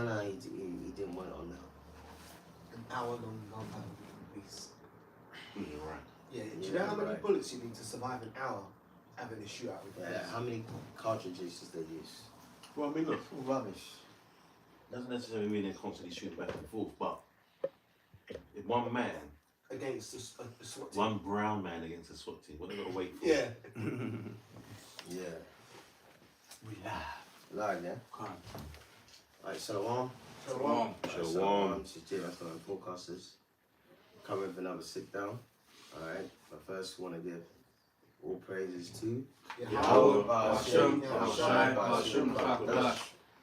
No, he didn't want it on that. An hour-long gunpowder piece. You're right. Yeah, do you know how many bullets you need to survive an hour having a shootout with Yeah, how many cartridges does they use? Well, I mean, look, All rubbish. doesn't necessarily mean they're constantly shooting back and forth, but if one man, against a SWAT team? one brown man against a SWAT team, what they got to wait for? Yeah. Yeah. We live. Live, yeah? Come. Alright, Shalom. Shalom. Shalom. This is GMS UK Forecasters. Coming with another sit down. Alright, but first, want to give all praises to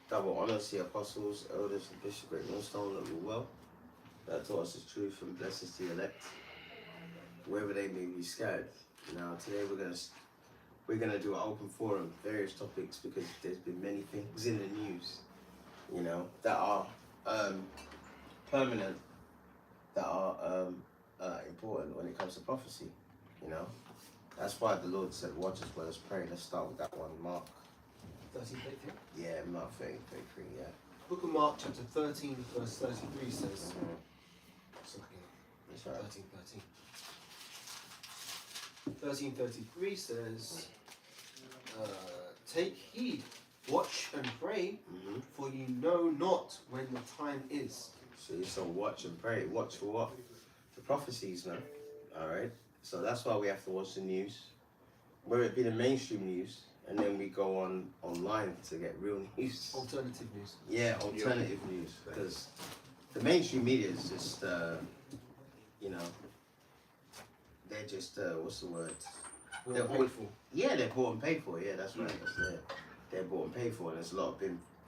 double honors to the apostles, elders, and bishop, great millstone that rule well. That taught us the truth and blessings to the elect, wherever they may be scattered. Now, today we're gonna do an open forum, various topics, because there's been many things in the news, you know, that are permanent, that are important when it comes to prophecy. You know, that's why the Lord said, "Watch as well as pray." Let's start with that one, Mark. 13:33. Yeah, Mark 33. Yeah. Book of Mark, chapter 13, verse 33 says. That's right. 13:33 says, "Take heed, watch and pray, for you know not when the time is." So watch and pray. Watch for what? The prophecies, man. All right. So that's why we have to watch the news, whether it be the mainstream news, and then we go online to get real news. Alternative news. Yeah, alternative news, because the mainstream media is just, you know, they're just what's the word? They're paid for. Yeah, they're bought and paid for. Yeah, that's right. That's it. They're bought and paid for, and there's a lot of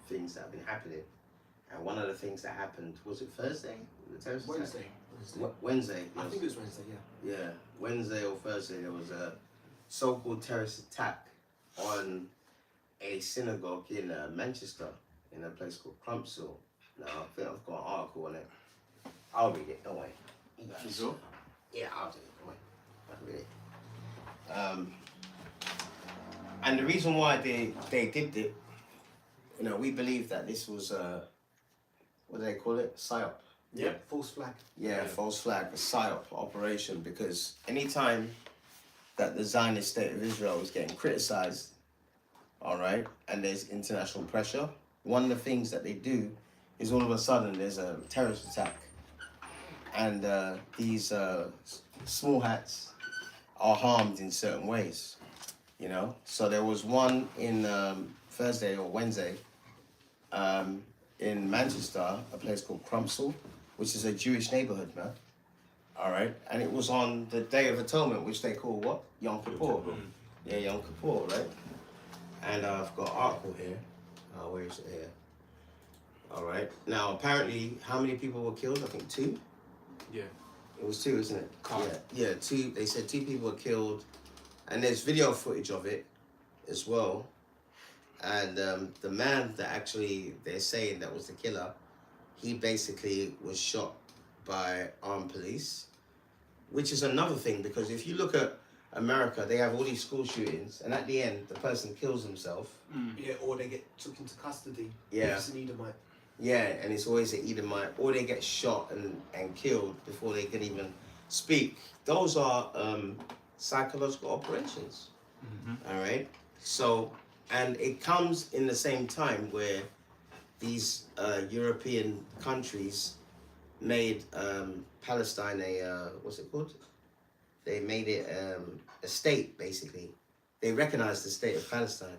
things that have been happening. And one of the things that happened, was it Thursday? The terrorist attack? Wednesday. I think it was Wednesday. Yeah. Yeah, Wednesday or Thursday, there was a so-called terrorist attack on a synagogue in Manchester, in a place called Crumpsall. Now, I think I've got an article on it. I'll read it, don't worry. You guys. Sure? Yeah, I'll do it, don't worry. I'll read it. And the reason why they did it, you know, we believe that this was what do they call it? PSYOP. Yeah. False flag. Yeah, false flag, a PSYOP operation, because anytime that the Zionist state of Israel is getting criticized, all right, and there's international pressure, one of the things that they do is all of a sudden there's a terrorist attack. And these small hats are harmed in certain ways, you know? So there was one in Thursday or Wednesday in Manchester, a place called Crumpsall, which is a Jewish neighborhood, man. All right, and it was on the Day of Atonement, which they call what? Yom Kippur. Yeah, Yom Kippur, right? And I've got an article here. Where is it here? All right. Now, apparently, how many people were killed? I think 2. Yeah. It was 2, isn't it? Can't. Yeah, 2. They said 2 people were killed, and there's video footage of it as well. And the man that actually they're saying that was the killer, he basically was shot by armed police, which is another thing, because if you look at America, they have all these school shootings, and at the end, the person kills himself. Yeah, or they get took into custody. Yeah. It's an Edomite. Yeah, and it's always an Edomite, or they get shot and killed before they can even speak. Those are psychological operations. All right? So, and it comes in the same time where these European countries made Palestine what's it called? They made it a state, basically. They recognized the state of Palestine.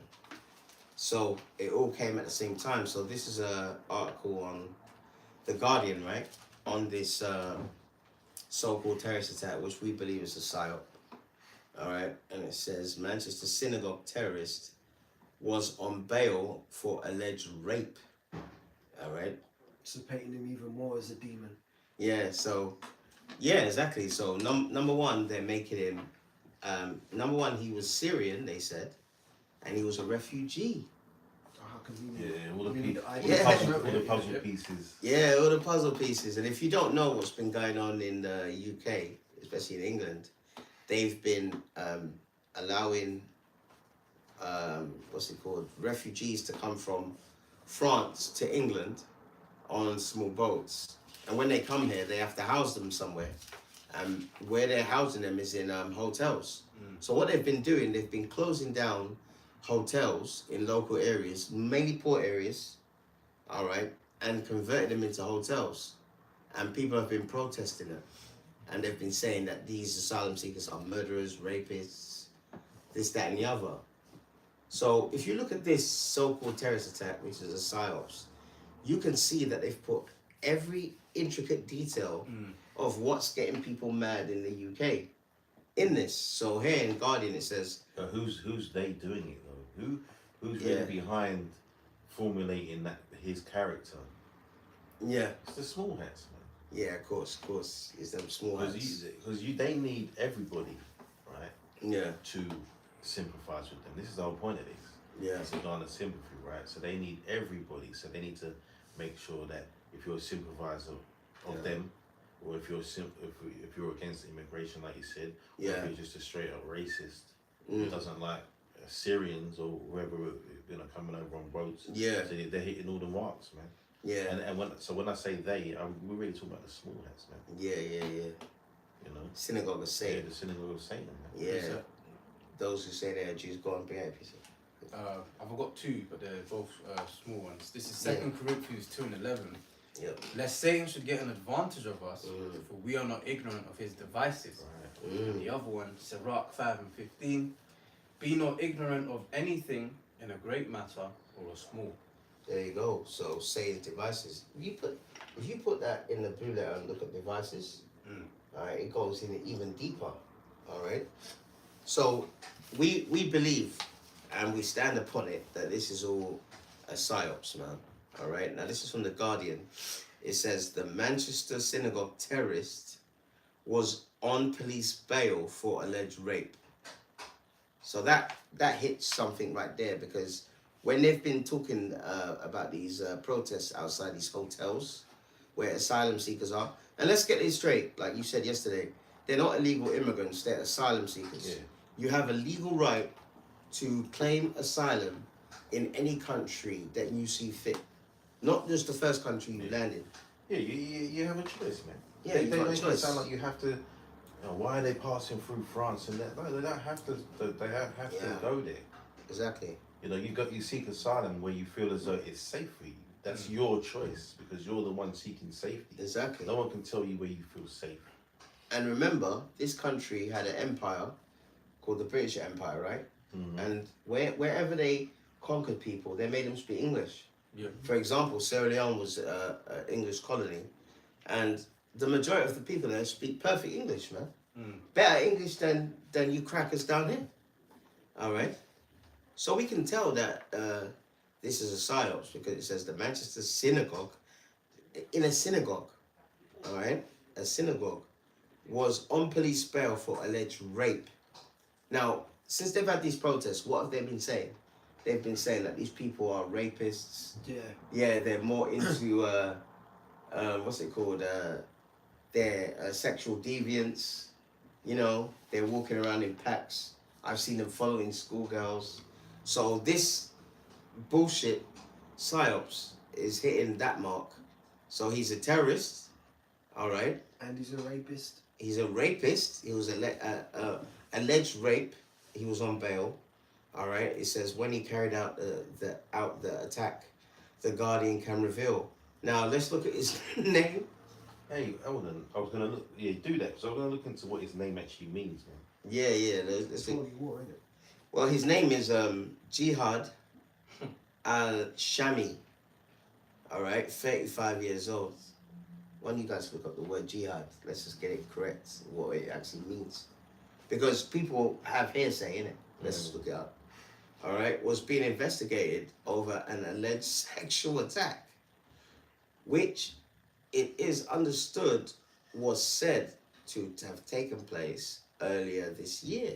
So it all came at the same time. So this is an article on The Guardian, right? On this so-called terrorist attack, which we believe is a PSYOP. All right, and it says Manchester synagogue terrorist was on bail for alleged rape. All right. So painting him even more as a demon. Yeah. So, yeah, exactly. So number one, they're making him. Number one, he was Syrian. They said, and he was a refugee. Oh, how convenient. Yeah, all the puzzle pieces. Yeah, all the puzzle pieces. And if you don't know what's been going on in the UK, especially in England, they've been allowing what's it called, refugees to come from France to England, on small boats. And when they come here, they have to house them somewhere. And where they're housing them is in hotels. So what they've been doing, they've been closing down hotels in local areas, mainly poor areas, all right, and converting them into hotels. And people have been protesting it. And they've been saying that these asylum seekers are murderers, rapists, this, that, and the other. So if you look at this so-called terrorist attack, which is a psyops, you can see that they've put every intricate detail of what's getting people mad in the UK in this. So here in Guardian it says, Who's they doing it though? Who's really behind formulating that his character? yeah, It's the small hats, man. yeah, of course, it's them small hats. Because they need everybody, right? Yeah, To sympathise with them. This is the whole point of this. yeah, It's a garner sympathy, right? So they need everybody. So they need to make sure that if you're a sympathiser of them, or if you're if you're against immigration, like you said, or if you're just a straight up racist who doesn't like Syrians or whoever coming over on boats. Yeah. So they're hitting all the marks, man. yeah, And when I say they, we're really talking about the small hats, man. yeah. You know. Synagogue of Yeah, Satan. the synagogue of Satan, man. Yeah. Those who say they are Jews, go on, behave yourself. I've got two, but they're both small ones. This is 2 Corinthians 2:11. Yep. Lest Satan should get an advantage of us, for we are not ignorant of his devices. The other one, Sirach 5:15. Be not ignorant of anything in a great matter or a small. There you go. So Satan's devices. If you put that in the blue letter and look at devices, all right, it goes in even deeper. All right. So we believe and we stand upon it that this is all a psyops, man. All right. Now this is from the Guardian. It says the Manchester synagogue terrorist was on police bail for alleged rape. So that hits something right there, because when they've been talking about these protests outside these hotels where asylum seekers are, and let's get this straight, like you said yesterday, they're not illegal immigrants, they're asylum seekers. Yeah. You have a legal right to claim asylum in any country that you see fit, not just the first country you landed. Yeah, you have a choice, man. Yeah, you they have a make choice. it sound like you have to. Why are they passing through France and that? No, they don't have to. They have to go there. Exactly. You seek asylum where you feel as though it's safe for you. That's your choice, because you're the one seeking safety. Exactly. No one can tell you where you feel safe. And remember, this country had an empire called the British Empire, right? And wherever they conquered people, they made them speak English. Yeah. For example, Sierra Leone was an English colony, and the majority of the people there speak perfect English, man. Better English than you crackers down here. All right? So we can tell that this is a psyops, because it says the Manchester synagogue, in a synagogue, all right? A synagogue was on police bail for alleged rape. Now, since they've had these protests, what have they been saying? They've been saying that these people are rapists. Yeah. Yeah, they're more into, what's it called? They're sexual deviants. They're walking around in packs. I've seen them following schoolgirls. So this bullshit psyops is hitting that mark. So he's a terrorist, all right? And he's a rapist. He's a rapist. He was alleged rape. He was on bail. All right. It says when he carried out the attack, the Guardian can reveal. Now let's look at his name. Hey, hold on. I was gonna look. Yeah, do that. So I was gonna look into what his name actually means, man. Yeah. Let's It's see. holy war, isn't it? Well, his name is Jihad al-Shami. All right, 35 years old. Why don't you guys look up the word jihad? Let's just get it correct, what it actually means. Because people have hearsay in it. Let's just look it up. All right, was being investigated over an alleged sexual attack, which it is understood was said to have taken place earlier this year.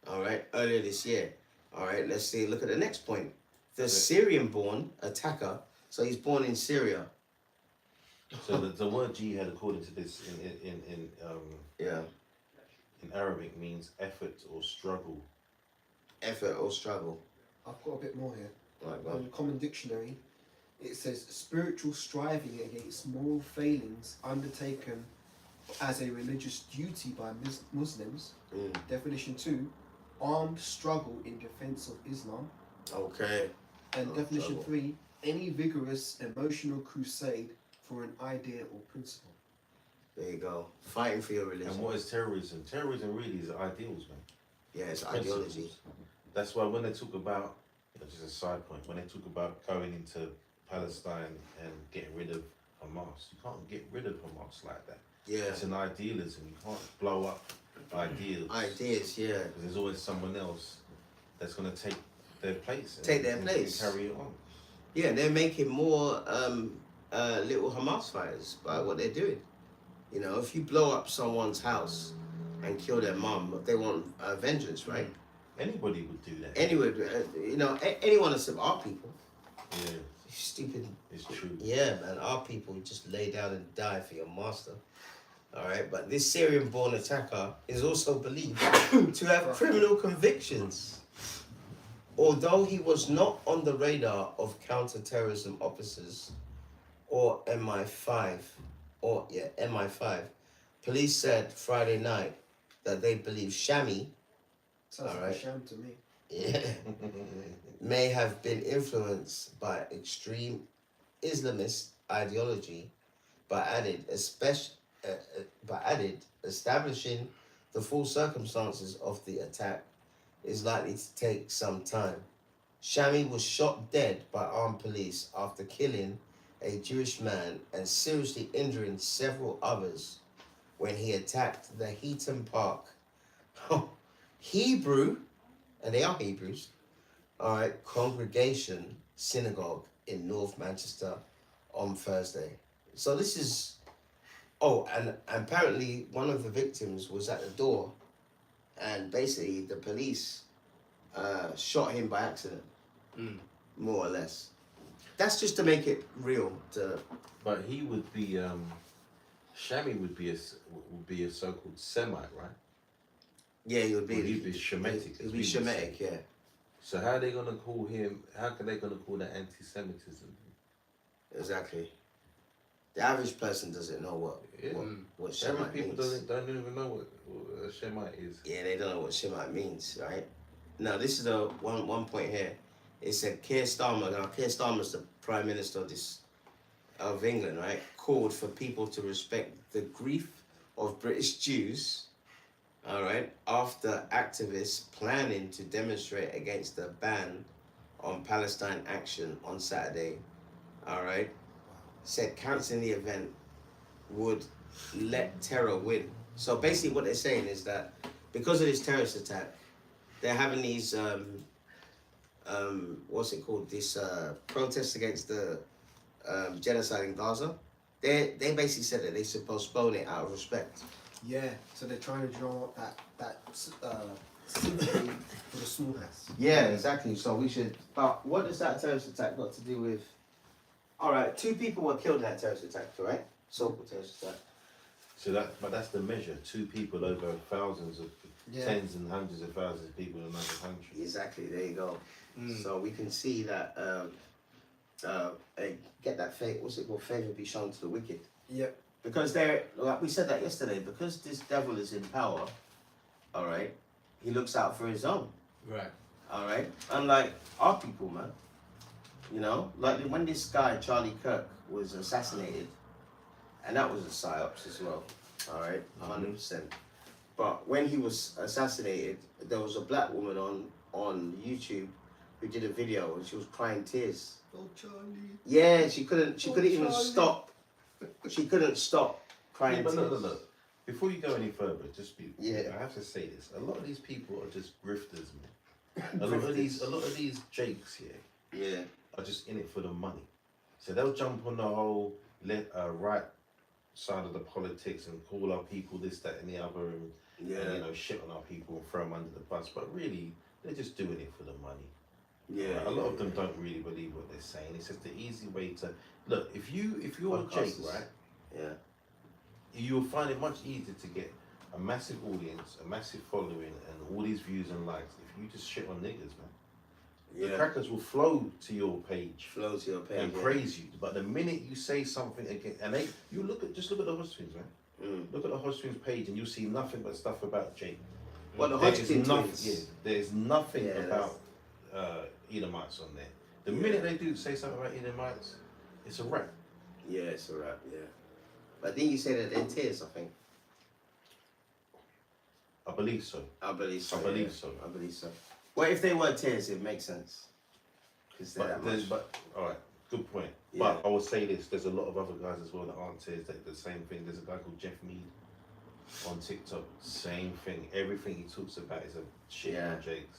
All right, earlier this year. All right, let's see, look at the next point. The Syrian-born attacker, so he's born in Syria. So the word jihad, according to this, in Arabic, means effort or struggle. Effort or struggle. I've got a bit more here. Right, On the Common Dictionary, It says spiritual striving against moral failings undertaken as a religious duty by Muslims. Definition 2, armed struggle in defense of Islam. Okay. And definition struggle. 3, any vigorous emotional crusade for an idea or principle. There you go. Fighting for your religion. And what is terrorism? Terrorism really is ideals, man. Yeah, it's Principles. ideology. That's why when they talk about, just a side point, when they talk about going into Palestine and getting rid of Hamas, you can't get rid of Hamas like that. Yeah. It's an idealism. You can't blow up ideals. Ideas, yeah. Because there's always someone else that's going to take their place. Take their place. And carry it on. Yeah, they're making more little Hamas fighters by what they're doing. You know, if you blow up someone's house and kill their mum, they want vengeance, right? Anybody would do that. Anyway, you know, anyone except our people. Yeah, Stupid. it's true. Yeah, man, our people just lay down and die for your master. All right, but this Syrian-born attacker is also believed to have criminal convictions. Although he was not on the radar of counter-terrorism officers or MI5, police said Friday night that they believe Shami, Sounds like a sham to me. yeah, may have been influenced by extreme Islamist ideology, but added establishing the full circumstances of the attack is likely to take some time. Shami was shot dead by armed police after killing a Jewish man and seriously injuring several others when he attacked the Heaton Park Hebrew, and they are Hebrews, congregation synagogue in North Manchester on Thursday. So this is, and apparently one of the victims was at the door, and basically the police shot him by accident, more or less. That's just to make it real. But he would be, Shami would be a so-called Semite, right? Yeah, he would be. He'd be Shemitic. He'd be Shemitic, yeah. So how are they gonna call him? How can they gonna call that anti-Semitism? Exactly. The average person doesn't know what Shemite People means. don't even know what a Shemite is. Yeah, they don't know what Shemite means, right? Now, this is the one point here. It said Keir Starmer. Now, Keir Starmer's the Prime Minister of England, right? Called for people to respect the grief of British Jews, all right, after activists planning to demonstrate against the ban on Palestine action on Saturday, all right, said cancelling the event would let terror win. So basically what they're saying is that because of this terrorist attack, they're having these, what's it called, this protests against the genocide in Gaza. They basically said that they should postpone it out of respect. Yeah, so they're trying to draw that sympathy for the small house. Yeah, exactly. So we should. But what does that terrorist attack got to do with? All right, 2 people were killed in that terrorist attack, right? So-called terrorist attack. So but that's the measure. 2 people over thousands of tens and hundreds of thousands of people in another country. Exactly. There you go. So we can see that. Get that fate. What's it called? Favor be shown to the wicked. Yep. Because they're, like we said that yesterday, because this devil is in power, all right, he looks out for his own. Right. All right? Unlike our people, man. You know? Like when this guy, Charlie Kirk, was assassinated, and that was a psyops as well. All right? 100%. But when he was assassinated, there was a black woman on YouTube who did a video and she was crying tears. Oh, Charlie. Yeah, she couldn't even Charlie. stop. She couldn't stop crying. Yeah, but tears. look. Before you go any further, Yeah. I have to say this. A lot of these people are just grifters, man. A lot of these jakes here Yeah. are just in it for the money. So they'll jump on the whole right side of the politics and call our people this, that, and the other, and shit on our people and throw them under the bus. But really, they're just doing it for the money. Yeah. A lot of them don't really believe what they're saying. It's just the easy way to look. If you're Jake, right? Yeah. You'll find it much easier to get a massive audience, a massive following, and all these views and likes if you just shit on niggas, man. The crackers will flow to your page. Flow to your page. And praise you. But the minute you say something again, and just look at the Hodgkins, man. Look at the Hodgkins page, and you'll see nothing but stuff about Jake. Well, the Hodgkins twins. Yeah, there's nothing about Edomites on there. The minute they do say something about Edomites, it's a wrap. Yeah, it's a wrap. Yeah. But then you say that they're tears, I think. I believe so. I believe so. I believe so. I believe so. Well, if they were tears, it makes sense. But all right, good point. Yeah. But I will say this: there's a lot of other guys as well that aren't tears. That the same thing. There's a guy called Jeff Mead on TikTok. Same thing. Everything he talks about is a shit on Jake's.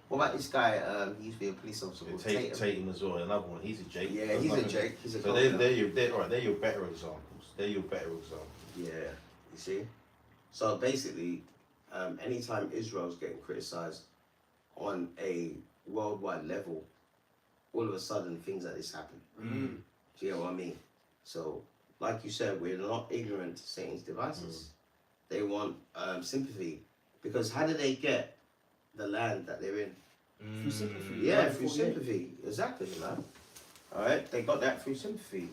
What about this guy? He used to be a police officer. Tatum as well. Another one. He's a Jake. Yeah, he's a Jake. He's a. So they're your better examples. They're your better examples. Yeah, you see. So basically, anytime Israel's getting criticised on a worldwide level, all of a sudden things like this happen. Do you know what I mean? So, like you said, we're not ignorant to Satan's devices. They want sympathy, because how do they get the land that they're in? Through sympathy. Yeah, through sympathy. Exactly, man. All right, they got that through sympathy.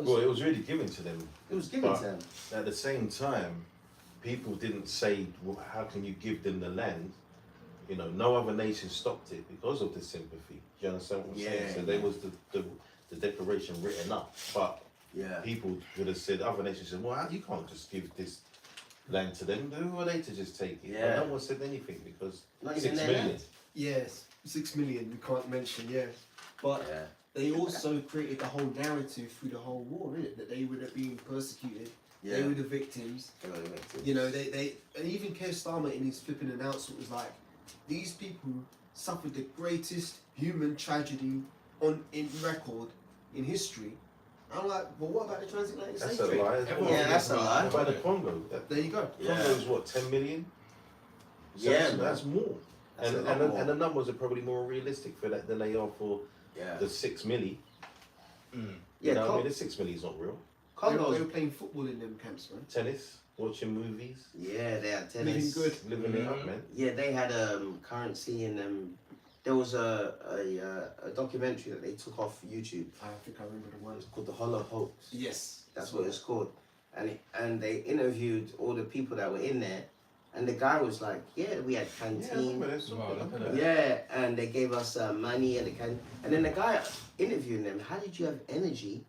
Well, it was really given to them. It was given to them. At the same time, people didn't say, well, how can you give them the land? You know, no other nation stopped it because of the sympathy. Do you understand what I'm saying? So there was the declaration written up. But people would have said, other nations said, well, you can't just give this land to them. Who are they to just take it? Yeah. No one said anything because Not 6 even their million. land. Yes, 6 million, we can't mention, But they also created the whole narrative through the whole war, innit? That they would have been persecuted. Yeah. They were the victims. They were the victims. You know, they and even Keir Starmer in his flipping announcement was like, these people suffered the greatest human tragedy in record in history. I'm like, well, what about the transatlantic slave That's a trade? lie. Yeah, that's a lie. What about the Congo? There you go. Congo is what, 10 million? So Yeah, that's more. That's And, a lot more. and the numbers are probably more realistic for that than they are for Yeah. the 6 milli. You Yeah, know, I mean, the 6 milli is not real. They Congo's. were playing football in them camps, man. Tennis, watching movies, Yeah, they had Living tennis. good. living it up, man. Yeah, they had currency and there was a documentary that they took off YouTube. I think I remember the one. It's called The Hollow Hoax. Yes. That's what it's called. And they interviewed all the people that were in there, and the guy was like, yeah, we had Yeah, canteen. but that's Wow, look at that. Yeah, and they gave us money at the canteen. And then the guy interviewing them, how did you have energy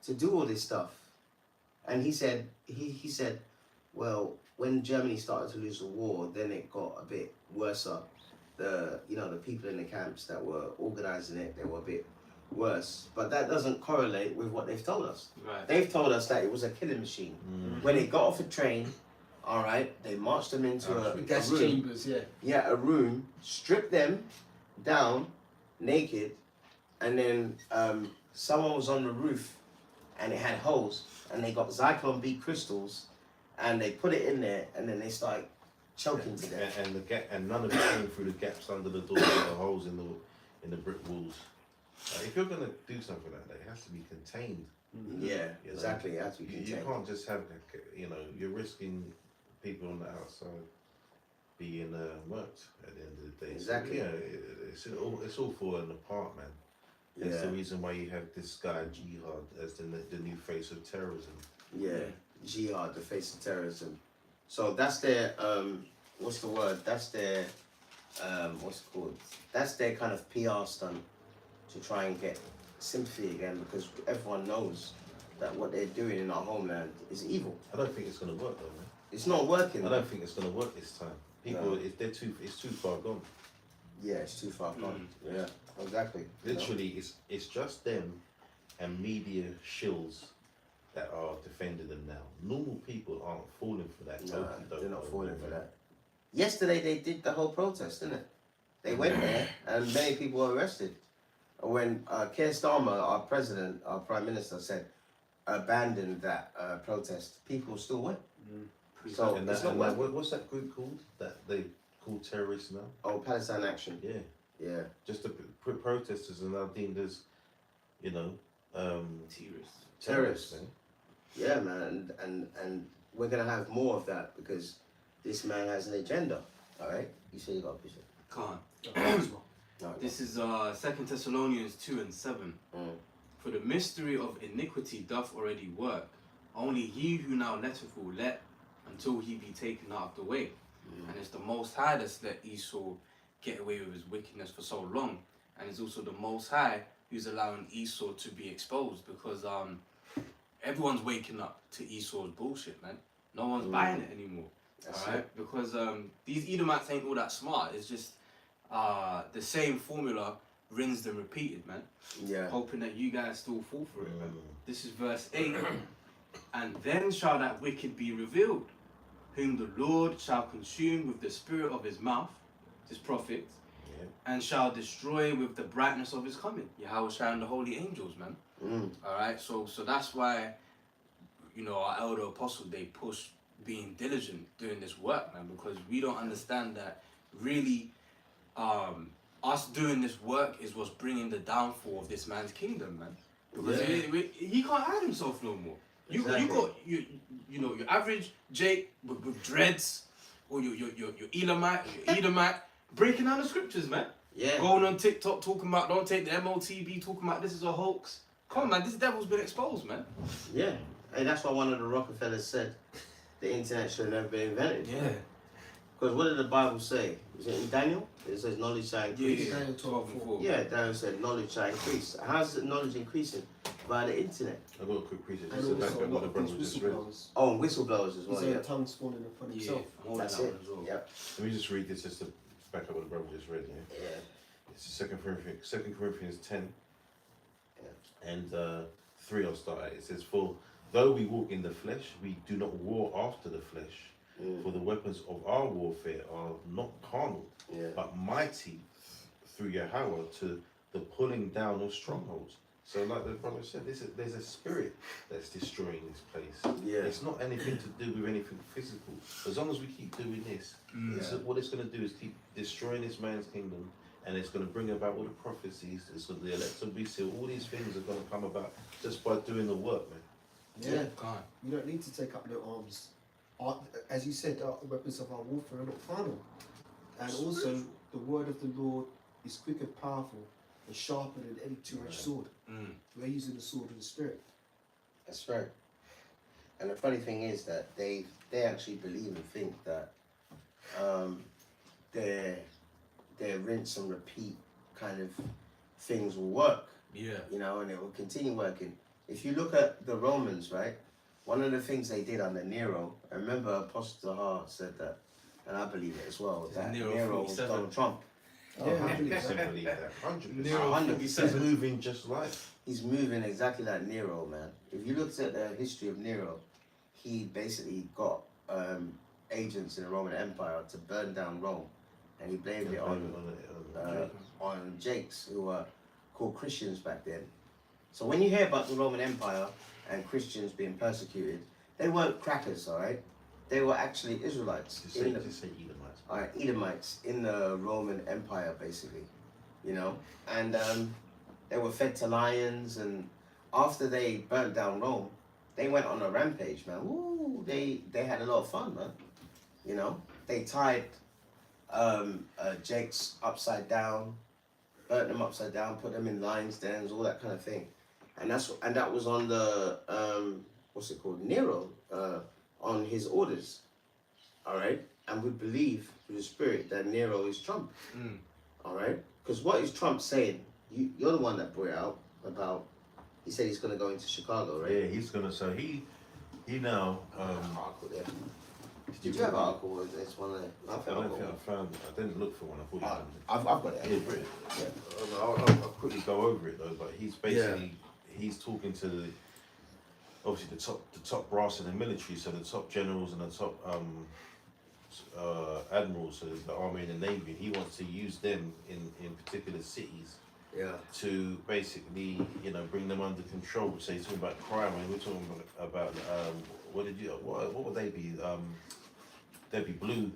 to do all this stuff? And he said, he said, well, when Germany started to lose the war, then it got a bit worse. The people in the camps that were organizing it, they were a bit worse. But that doesn't correlate with what they've told us. Right. They've told us that it was a killing machine. When they got off the train, all right, they marched them into a Gas room. chambers, yeah. Yeah, a room, stripped them down, naked, and then someone was on the roof, and it had holes, and they got Zyklon B crystals, and they put it in there, and then they started choking to death. And none of it came through the gaps under the doors or the holes in the brick walls. If you're gonna do something like that, it has to be contained. Yeah, You know? exactly. It has to be You contained. can't just have, you're risking people on the outside being worked at the end of the day. Exactly. So, it's all falling apart, man. That's the reason why you have this guy Jihad as the new face of terrorism. Yeah, jihad, the face of terrorism. So that's their what's the word? That's their what's it called? That's their kind of PR stunt to try and get sympathy again, because everyone knows that what they're doing in our homeland is evil. I don't think it's gonna work though, man. It's not working. I don't think it's gonna work this time. People, No. it's too far gone. Yeah, it's too far gone. Yeah, exactly. Literally, it's just them and media shills that are defending them now. Normal people aren't falling for that. No, they're not falling for that. Yesterday they did the whole protest, didn't it? They went there and many people were arrested. When Keir Starmer, our president, our prime minister, said abandon that protest, people still went. So And it's that, not and that, working. what's that group called? That they call terrorists now? Oh, Palestine Action. Yeah, Yeah. just the protesters are now deemed as, Terrorists. man. Yeah, man, and we're gonna have more of that because this man has an agenda. All right, you say you got a picture. Can't. No, This is 2 Thessalonians 2:7. For the mystery of iniquity doth already work. Only he who now letteth will let until he be taken out of the way. And it's the Most High that's let Esau get away with his wickedness for so long. And it's also the Most High who's allowing Esau to be exposed, because everyone's waking up to Esau's bullshit, man. No one's buying it anymore. Alright? Because these Edomites ain't all that smart. It's just the same formula rinsed and repeated, man. Yeah. Hoping that you guys still fall for it, man. This is verse 8. And then shall that wicked be revealed, whom the Lord shall consume with the spirit of his mouth, his prophet, and shall destroy with the brightness of his coming. Yahweh shall and the holy angels, man. Alright, so that's why, you know, our elder apostles, they push being diligent doing this work, man, because we don't understand that really us doing this work is what's bringing the downfall of this man's kingdom, man. Because he can't hide himself no more. You got you know, your average Jake with dreads, or your Edomite breaking down the scriptures, man. Yeah. Going on TikTok talking about don't take the MOTB, talking about this is a hoax. Come on, man, this devil's been exposed, man. Yeah. Hey, that's why one of the Rockefellers said the internet should have never been invented. Yeah. Because what did the Bible say? Is it in Daniel? It says knowledge shall increase. Daniel 12:4. Yeah, Daniel said knowledge shall increase. How's the knowledge increasing? Via the internet. I've got a quick preset. And Just to back also up what the brother these just read. whistleblowers. Oh, and whistleblowers as well. His Yeah. own tongue spawning upon himself. That's it. Yep. Let me just read this just to back up what the brother just read. Yeah. Yeah. It's 2 Corinthians 10 and 3. I'll start at. It says, "For though we walk in the flesh, we do not war after the flesh. For the weapons of our warfare are not carnal, but mighty through Yahweh to the pulling down of strongholds." So like the brother said, there's a spirit that's destroying this place. Yeah. It's not anything to do with anything physical. As long as we keep doing this, what it's going to do is keep destroying this man's kingdom, and it's going to bring about all the prophecies. It's going to the elect will be sealed. All these things are going to come about just by doing the work, man. Yeah. God. You don't need to take up no arms. As you said, the weapons of our warfare are not carnal. And also, the word of the Lord is quick and powerful and sharper than any two-edged sword. We're using the sword of the Spirit. That's right. And the funny thing is that they actually believe and think that their rinse and repeat kind of things will work. Yeah. You know, and it will continue working. If you look at the Romans, right, one of the things they did under Nero, I remember Apostle Tahar said that, and I believe it as well, that Nero was Donald Trump. Yeah, I believe 100% that. believe that. 100%. Nero 100%. He's moving just like. He's moving exactly like Nero, man. If you looked at the history of Nero, he basically got agents in the Roman Empire to burn down Rome, and he blamed it on Jakes, who were called Christians back then. So when you hear about the Roman Empire and Christians being persecuted, they weren't crackers, all right? They were actually Israelites. Just say Edomites. All right, Edomites in the Roman Empire, basically, you know, and they were fed to lions. And after they burnt down Rome, they went on a rampage, man. Woo! They had a lot of fun, man. You know, they tied Jakes upside down, burnt them upside down, put them in lions' dens, all that kind of thing, and that was on the what's it called, Nero, on his orders. All right, and we believe through the Spirit that Nero is Trump. All right, because what is Trump saying? You're the one that brought it out about. He said he's going to go into Chicago, right? Yeah, he's gonna. So he now. Article there. Did you have an article? Or is this one there? I don't think I found it. I didn't look for one. I thought I've got it. Yeah, brilliant. Yeah. I'll quickly go over it though. But he's basically he's talking to obviously the top brass in the military, so the top generals and the top admirals, so the army and the navy. He wants to use them in particular cities. Yeah. To basically, bring them under control. So he's talking about crime, and we're talking about what would they be? They'd be blue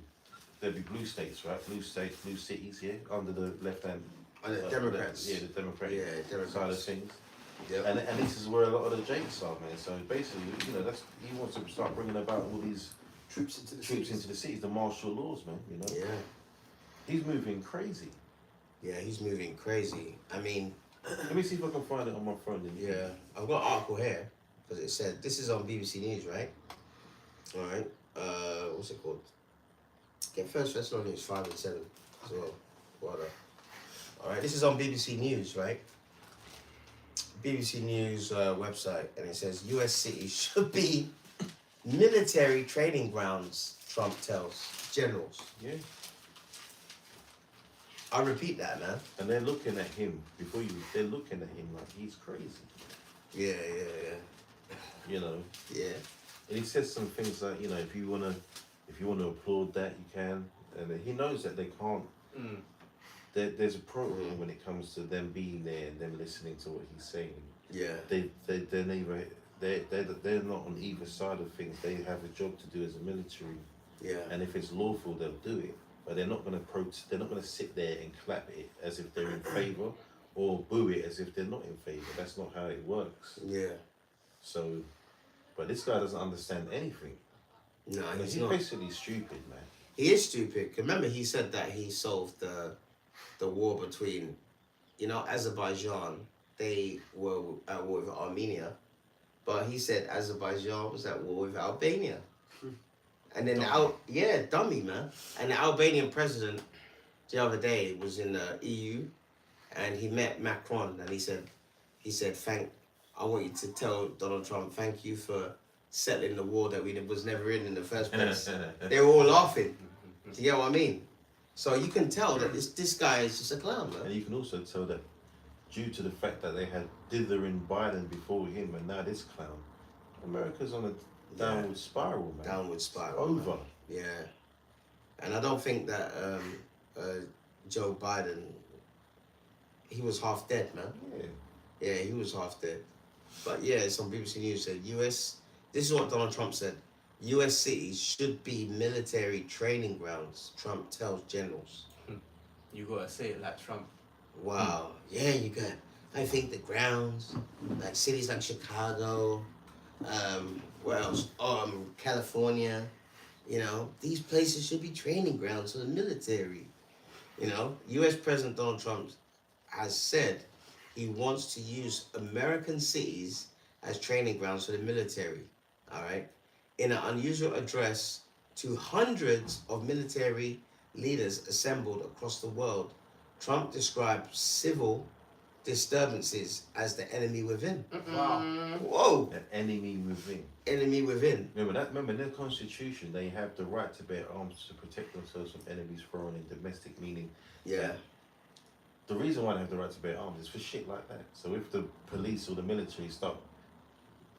states, right? Blue states, blue cities, yeah, under the left hand. The Democrats. The Democratic Democrats. side of things. Yeah. And this is where a lot of the Jakes are, man. So basically, he wants to start bringing about all these Troops into the troops cities. into the cities, the martial laws, man. Yeah. He's moving crazy. Yeah, he's moving crazy. I mean, Let me see if I can find it on my phone. yeah, I've got an article here because it said this is on BBC News, right? All right. What's it called? Get First Thessalonians 5 and 7. So, what? All right. This is on BBC News, right? BBC News website, and it says U.S. cities should be military training grounds. Trump tells generals. Yeah. I repeat that, man. And they're looking at him they're looking at him like he's crazy. Yeah. You know. Yeah. And he says some things like, you know, if you wanna applaud that, you can. And he knows that they can't. There's a protocol when it comes to them being there and them listening to what he's saying. Yeah. They're not on either side of things. They have a job to do as a military. Yeah. And if it's lawful, they'll do it. But they're not going to protest. They're not going to sit there and clap it as if they're in favour, or boo it as if they're not in favour. That's not how it works. Yeah. So, but this guy doesn't understand anything. No, He's not. basically stupid, man. He is stupid. Remember, he said that he solved the war between, Azerbaijan. They were at war with Armenia, but he said Azerbaijan was at war with Albania. And then dummy, man. And the Albanian president the other day was in the EU, and he met Macron, and he said, I want you to tell Donald Trump, thank you for settling the war that we was never in the first place. They were all laughing. Do you get what I mean? So you can tell that this guy is just a clown, man. And you can also tell that due to the fact that they had dithering Biden before him and now this clown, America's on a downward spiral, man. Downward spiral. It's over. Man. Yeah. And I don't think that Joe Biden, he was half dead, man. Yeah, he was half dead. But yeah, it's on BBC News said this is what Donald Trump said. U.S. cities should be military training grounds, Trump tells generals. You gotta say it like Trump. Wow. Yeah, I think the grounds, like cities like Chicago, where else? California, these places should be training grounds for the military. U.S. President Donald Trump has said he wants to use American cities as training grounds for the military. All right. In an unusual address to hundreds of military leaders assembled across the world, Trump described civil disturbances as the enemy within. Wow. Whoa. An enemy within. Enemy within. Remember in their constitution, they have the right to bear arms to protect themselves from enemies foreign and domestic, meaning Yeah. the reason why they have the right to bear arms is for shit like that. So if the police or the military start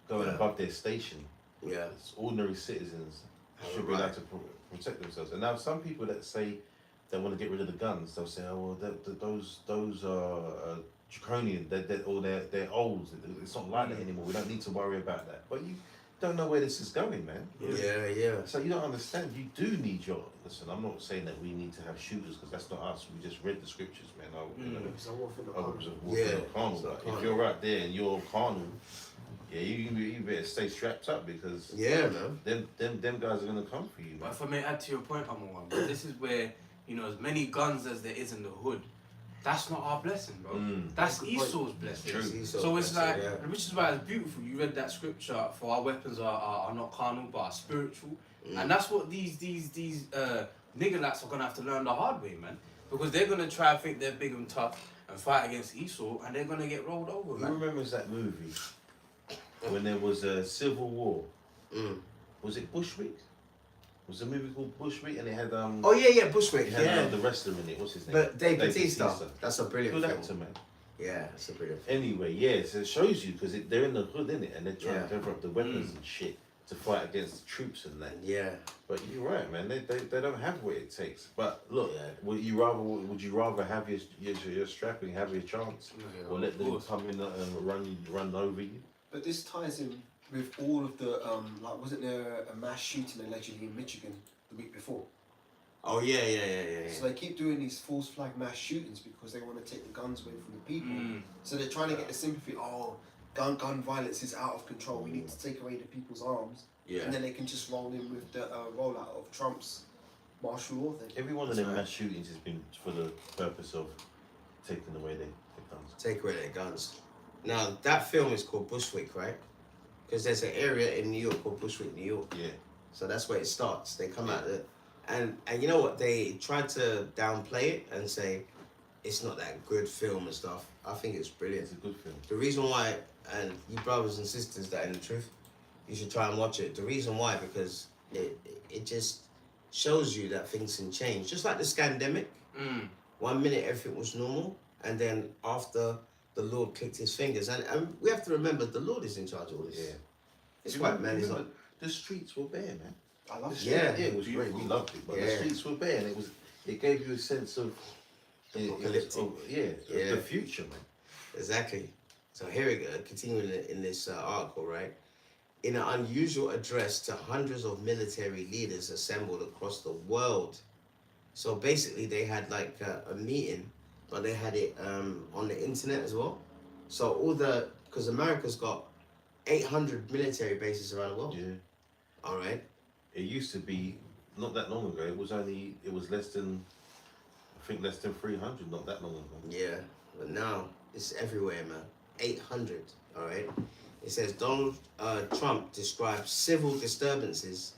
going above their station, Yeah. ordinary citizens should be allowed to protect themselves. And now some people that say they want to get rid of the guns, they'll say, oh, well, those are draconian, they're old. It's not like that anymore. We don't need to worry about that. But you don't know where this is going, man. Yeah. So you don't understand. You do need your... Listen, I'm not saying that we need to have shooters because that's not us. We just read the scriptures, man. Because I want to Carnal. But if you're out there and you're carnal, yeah, you better stay strapped up because man. them guys are gonna come for you, man. But if I may add to your point, Amor, this is where, as many guns as there is in the hood, that's not our blessing, bro. That's Esau's blessing. True. So it's like, which is why it's beautiful. You read that scripture, for our weapons are not carnal, but are spiritual. And that's what these nigger lats are gonna have to learn the hard way, man. Because they're gonna try to think they're big and tough and fight against Esau, and they're gonna get rolled over, man. Who remembers that movie when there was a civil war? Was it Bushwick? Was a movie called Bushwick, and it had Oh yeah, Bushwick. it had the wrestler in it. What's his name? But Dave Bautista. That's a brilliant Good film. actor, man. Yeah, it's a brilliant film. Anyway, yeah, so it shows you because they're in the hood, innit, and they're trying to develop the weapons and shit to fight against the troops and that. Yeah. But you're right, man. They don't have what it takes. But look, would you rather have your strapping, have your chance, or let them come in and run over you? But this ties in with all of the wasn't there a mass shooting allegedly in Michigan the week before? Oh yeah. So they keep doing these false flag mass shootings because they want to take the guns away from the people. So they're trying to get the sympathy. Oh, gun violence is out of control. We need to take away the people's arms. Yeah. And then they can just roll in with the rollout of Trump's martial law thing. Every one of them mass shootings has been for the purpose of taking away their guns. Take away their guns. Now that film is called Bushwick, right? Because there's an area in New York called Bushwick, New York. Yeah. So that's where it starts. They come out there, and you know what? They tried to downplay it and say it's not that good film and stuff. I think it's brilliant. It's a good film. The reason why, and you brothers and sisters that are in the truth, you should try and watch it. The reason why, because it just shows you that things can change. Just like the scandemic. 1 minute everything was normal, and then after the Lord clicked his fingers, and we have to remember the Lord is in charge of all this. Yeah. It's white man is not. The streets were bare, man. I love it. Yeah. Yeah, it was great. We loved it, but the streets were bare, and it gave you a sense of the future, man. Exactly. So here we go, continuing in this article, right? In an unusual address to hundreds of military leaders assembled across the world. So basically they had like a meeting, but they had it on the internet as well. So because America's got 800 military bases around the world. Yeah. All right. It used to be, not that long ago, it was less than 300, not that long ago. Yeah, but now it's everywhere, man. 800, all right? It says Donald Trump describes civil disturbances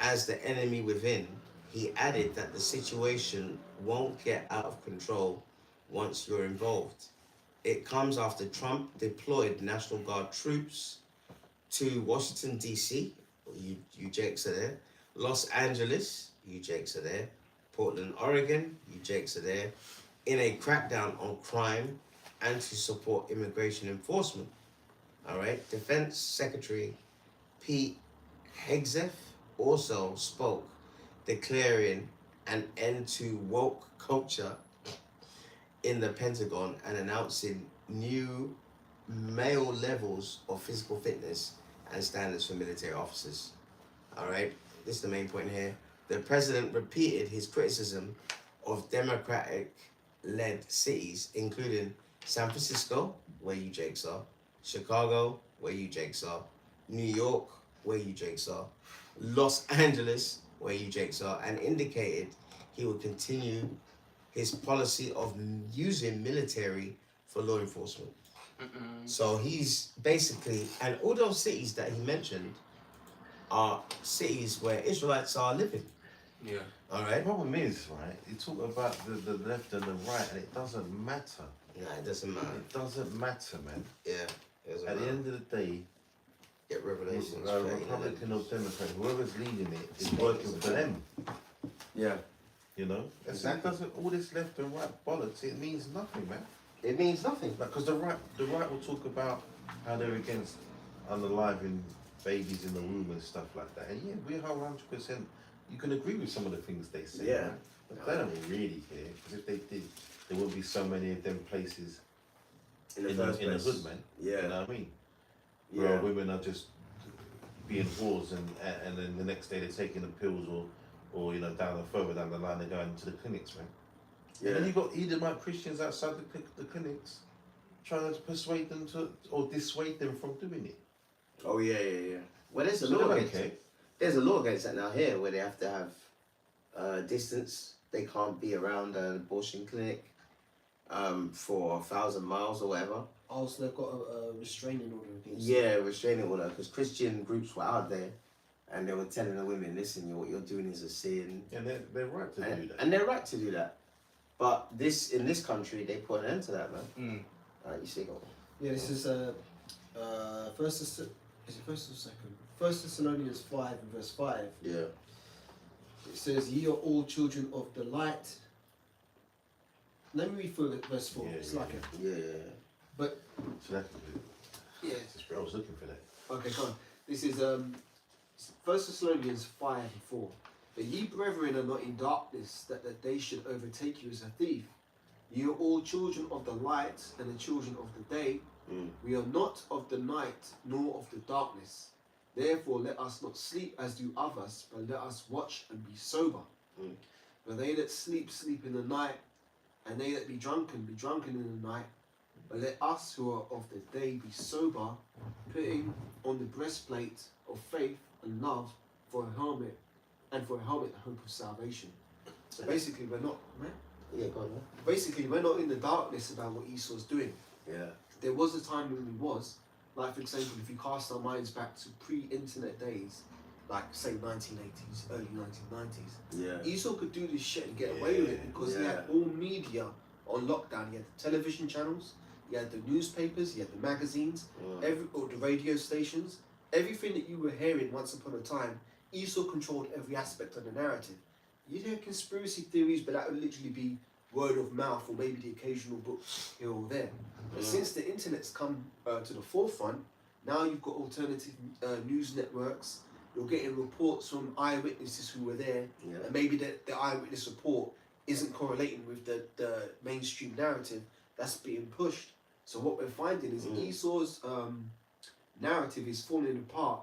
as the enemy within. He added that the situation won't get out of control once you're involved. It comes after Trump deployed National Guard troops to Washington, D.C., you jakes are there, Los Angeles, you jakes are there, Portland, Oregon, you jakes are there, in a crackdown on crime and to support immigration enforcement. All right. Defense Secretary Pete Hegseth also spoke, declaring an end to woke culture in the Pentagon and announcing new male levels of physical fitness and standards for military officers. All right. This is the main point here. The president repeated his criticism of Democratic-led cities, including San Francisco, where you jakes are, Chicago, where you jakes are, New York, where you jakes are, Los Angeles, where you jakes are, and indicated he would continue his policy of using military for law enforcement. So he's basically, and all those cities that he mentioned are cities where Israelites are living. Yeah. All The right. problem is, right, you talk about the left and the right, and it doesn't matter. Nah, it doesn't matter. It doesn't matter, man. Yeah. It doesn't At the matter. end of the day, Get Revelations. Republican or Democrat, whoever's leading it is working for them. Yeah. You know, Exactly. It doesn't. All this left and right bollocks. It means nothing, man. It means nothing. Like, because the right will talk about how they're against unaliving babies in the womb and stuff like that. And yeah, we're 100%. You can agree with some of the things they say. Yeah. Right? But they don't really care, because if they did, there wouldn't be so many of them places In the in first the place. hood, man. Yeah. You know what I mean? Yeah. Where women are just being whores, and then the next day they're taking the pills, or you know, further down the line they're going to the clinics, man. Yeah. And then you got Edomite Christians outside the clinics trying to persuade them or dissuade them from doing it. Oh yeah, yeah, yeah. Well, there's a So law they don't against care. it. There's a law against that now here, where they have to have distance. They can't be around an abortion clinic for 1,000 miles or whatever. Oh, so they've got a restraining order against Yeah, restraining order, because Christian groups were out there, and they were telling the women, "Listen, what you're doing is a sin." And they're right to do that. And they're right to do that. But in this country, they put an end to that, man. You see, Yeah, this is first or second? First Thessalonians 5 and verse 5. yeah, It says, "Ye are all children of the light." Let me read through verse 4. Yeah, It's yeah, like yeah, but So that's yeah. I was looking for that. Okay, come on. This is First Thessalonians 5 and 4. "But ye brethren are not in darkness, that the day should overtake you as a thief. Ye are all children of the light and the children of the day. We are not of the night nor of the darkness. Therefore let us not sleep as do others, but let us watch and be sober. For they that sleep, sleep in the night, and they that be drunken in the night. But let us who are of the day be sober, putting on the breastplate of faith and love for a helmet, and for a helmet the hope of salvation." So basically, we're not, man. Yeah, go on. Man. Basically, we're not in the darkness about what Esau's doing. Yeah. There was a time when we was. Like, for example, if you cast our minds back to pre-internet days, like, say, 1980s, early 1990s, Yeah. Esau could do this shit and get away with it because he had all media on lockdown. He had the television channels, he had the newspapers, he had the magazines, or the radio stations. Everything that you were hearing once upon a time, Esau controlled every aspect of the narrative. You'd hear conspiracy theories, but that would literally be word of mouth or maybe the occasional book here or there. But since the internet's come to the forefront, now you've got alternative news networks. You're getting reports from eyewitnesses who were there, and maybe the eyewitness report isn't correlating with the mainstream narrative that's being pushed. So what we're finding is Esau's narrative is falling apart,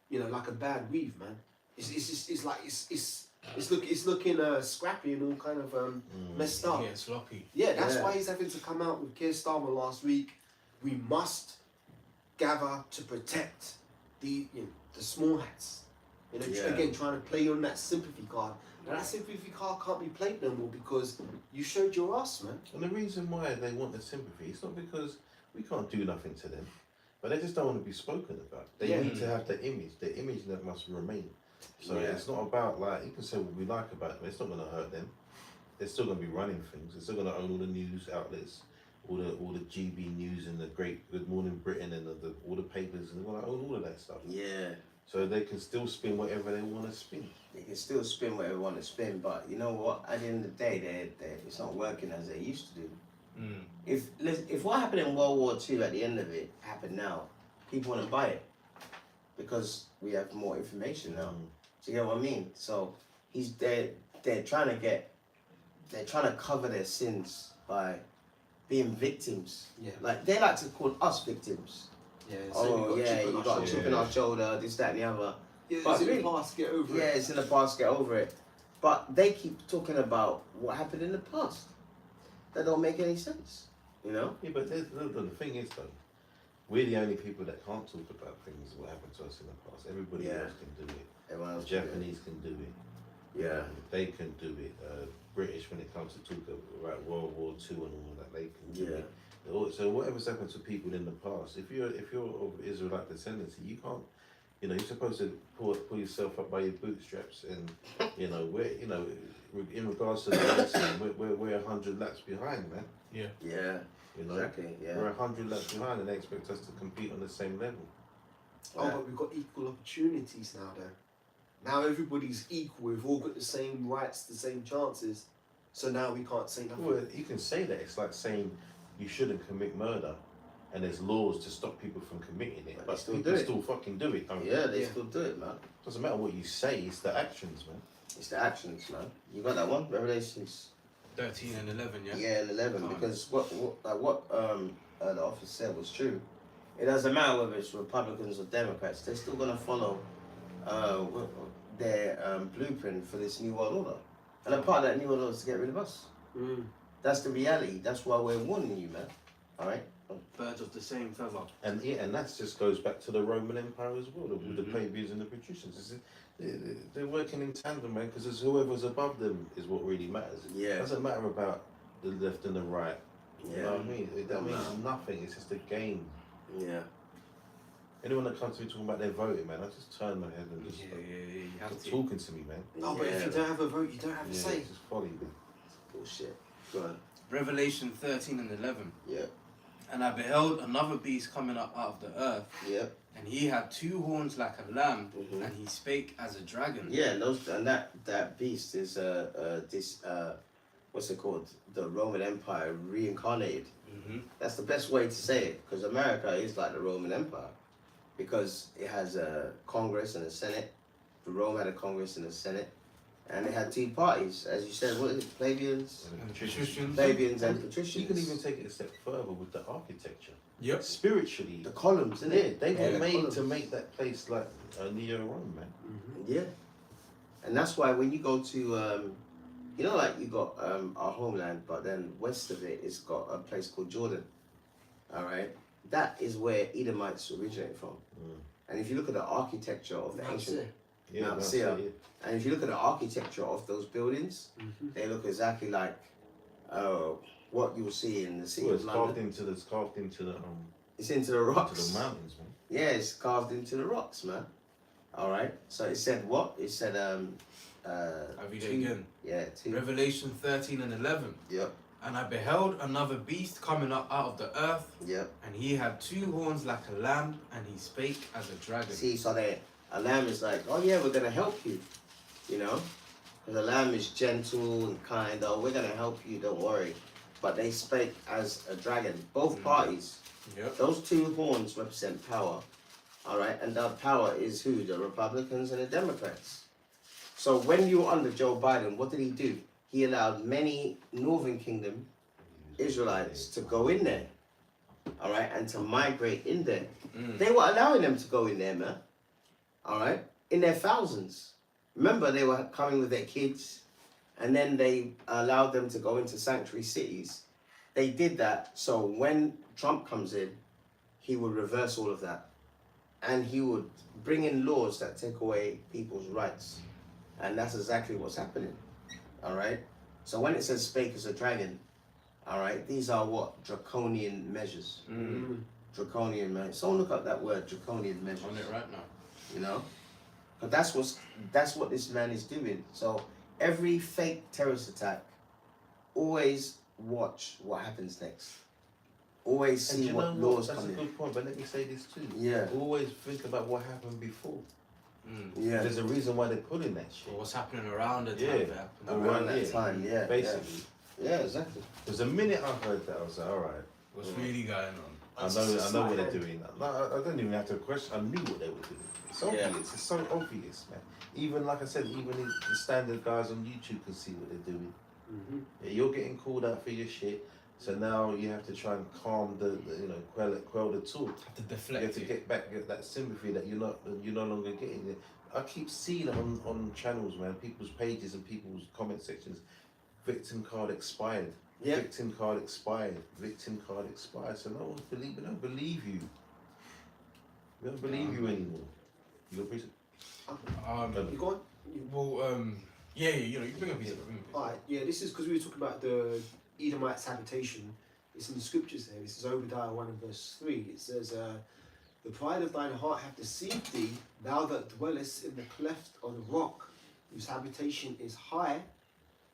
you know, like a bad weave, man. It's looking scrappy and all kind of messed up. Yeah, sloppy. Yeah, that's why he's having to come out with Keir Starmer last week. We must gather to protect the small hats. You know, again, trying to play on that sympathy card. Now that sympathy card can't be played no more because you showed your ass, man. And the reason why they want the sympathy, it's not because we can't do nothing to them, but they just don't want to be spoken about. They need to have the image that must remain. So it's not about, like, you can say what we like about them, it's not going to hurt them. They're still going to be running things, they're still going to own all the news outlets, all the GB News and the great Good Morning Britain and all the papers, and they're going to own all of that stuff. Yeah. So they can still spin whatever they want to spin. They can still spin whatever they want to spin, but you know what? At the end of the day, it's not working as they used to do. If what happened in World War II at the end of it happened now, people wouldn't buy it because we have more information now. Do you get what I mean? So they're trying to cover their sins by being victims. Yeah. Like they like to call us victims. Yeah. So you got a chip in our shoulder, this, that, and the other. Yeah, but it's in the past, get over it. Yeah, it's in the past, get over it. But they keep talking about what happened in the past. That don't make any sense, you know? Yeah, but the thing is, though, we're the only people that can't talk about things what happened to us in the past. Everybody else can do it. Everyone else the Japanese can do it. Yeah. They can do it. British, when it comes to talk about World War II and all that, they can do it. So whatever's happened to people in the past, if you're of Israelite descendancy, you can't, you know, you're supposed to pull yourself up by your bootstraps, and you know, in regards to the racing, we're 100 laps behind, man. Yeah. Yeah. You know? Exactly. Yeah. We're 100 laps behind, and they expect us to compete on the same level. Oh, but we've got equal opportunities now, though. Now everybody's equal. We've all got the same rights, the same chances. So now we can't say nothing. Well, you can say that. It's like saying you shouldn't commit murder, and there's laws to stop people from committing it, but people still fucking do it. They still do it, man. Doesn't matter what you say; it's the actions, man. It's the actions, man. You got that one? Revelations 13 and 11, yeah? Yeah, and 11. Because what the officer said was true. It doesn't matter whether it's Republicans or Democrats, they're still going to follow their blueprint for this New World Order. And a part of that New World Order is to get rid of us. That's the reality. That's why we're warning you, man. Alright? Birds of the same feather. And that just goes back to the Roman Empire as well, with the plebeians and the patricians. They're working in tandem, man, because whoever's above them is what really matters. Yeah. It doesn't matter about the left and the right. Yeah. You know what I mean? That means nothing. It's just a game. Yeah. Anyone that comes to me talking about their voting, man, I just turn my head and just you have stop to. talking to me, man. Oh, but if you don't have a vote, you don't have a say. It's just folly, man. Bullshit. Go on. Revelation 13 and 11. Yeah. And I beheld another beast coming up out of the earth. Yeah. And he had two horns like a lamb, and he spake as a dragon. Yeah, and that beast is this what's it called? The Roman Empire reincarnated. That's the best way to say it, because America is like the Roman Empire, because it has a Congress and a Senate. Rome had a Congress and a Senate, and they had two parties, as you said. What is it? Plebeians, and patricians. Plebeians and patricians. You can even take it a step further with the architecture. Yep. Spiritually, the columns, isn't it? They were made columns to make that place like a neo-Rome, man. Yeah, and that's why when you go to, you know, like you got our homeland, but then west of it, it's got a place called Jordan. All right, that is where Edomites originate from. And if you look at the architecture of the ancient Mount Seir, and if you look at the architecture of those buildings, they look exactly like what you'll see in the city Well, of London. it's carved into the It's into the rocks. to the mountains, man. Yeah, it's carved into the rocks, man. All right. So it said what? It said I read it again. Yeah, 2. Revelation 13 and 11. Yep. And I beheld another beast coming up out of the earth, Yep. and he had 2 horns like a lamb, and he spake as a dragon. See, so a lamb is like, oh yeah, we're gonna help you, you know, because a lamb is gentle and kind. Oh, we're gonna help you, don't worry. But they spake as a dragon. Both parties. Yep. Those 2 horns represent power. All right, and that power is who? The Republicans and the Democrats. So when you were under Joe Biden, what did he do? He allowed many Northern Kingdom Israelites to go in there, all right, and to migrate in there. They were allowing them to go in there, man, all right, in their thousands. Remember, they were coming with their kids, and then they allowed them to go into sanctuary cities. They did that so when Trump comes in, he would reverse all of that, and he would bring in laws that take away people's rights, and that's exactly what's happening. All right. So when it says spake as a dragon, all right, these are what? Draconian measures. Draconian measures. Someone look up that word, draconian measures. On it right now. You know, but that's what this man is doing. So every fake terrorist attack, always watch what happens next. Always see what laws come in. That's a good point. But let me say this too. Yeah. Always think about what happened before. Yeah. There's a reason why they're pulling that shit. What's happening around the time that happened. Around that time, yeah. Basically. Yeah, exactly. Because the minute I heard that, I was like, all right. What's really going on? I know what they're doing. No, I don't even have to question. I knew what they were doing. It's obvious. It's so obvious, man. Even like I said, even the standard guys on YouTube can see what they're doing. Yeah, you're getting called out for your shit. So now you have to try and calm quell the talk. Have to deflect. You have to get that sympathy that you're no longer getting. I keep seeing it on channels, man, people's pages and people's comment sections. Victim card expired. Yeah. Victim card expired. Victim card expired. So we don't believe you. We don't believe you anymore. You got reason? You go on? Well, yeah, you bring a piece of it. Alright, yeah, this is because we were talking about the Edomites' habitation. It's in the scriptures there. This is Obadiah 1 and verse 3. It says, the pride of thine heart hath deceived thee, thou that dwellest in the cleft of the rock, whose habitation is high,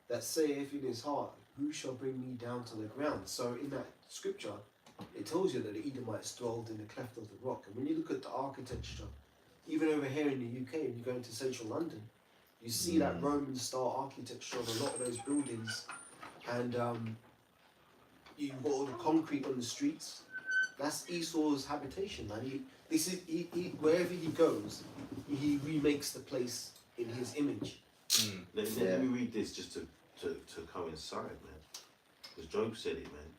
that saith in his heart, who shall bring me down to the ground? So in that scripture, it tells you that the Edomites dwelled in the cleft of the rock. And when you look at the architecture, even over here in the UK, when you go into central London, you see that Roman style architecture on a lot of those buildings. And you've got all the concrete on the streets. That's Esau's habitation, man. He wherever he goes, he remakes the place in his image. Let me read this just to coincide, man. Because Job said it, man.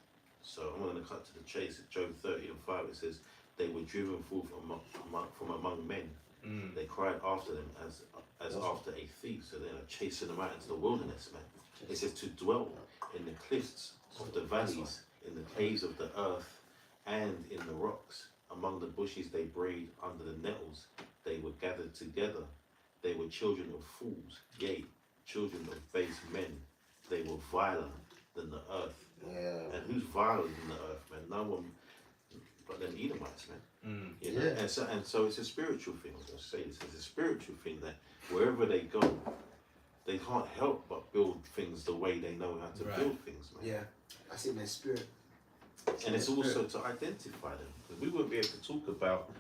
So I'm going to cut to the chase. At Job 30 and 5, it says, they were driven forth from among men. They cried after them as after a thief. So they're chasing them out into the wilderness, man. It says to dwell in the cliffs of the valleys, in the caves of the earth, and in the rocks. Among the bushes they brayed, under the nettles they were gathered together. They were children of fools, yea, children of base men. They were viler than the earth. Yeah. And who's viler than the earth, man? No one but them Edomites, man. You know? And so it's a spiritual thing. I was going to say this. It's a spiritual thing that wherever they go, they can't help but build things the way they know how to build things, man. Yeah, that's in their spirit. And it's also to identify them. Because we wouldn't be able to talk about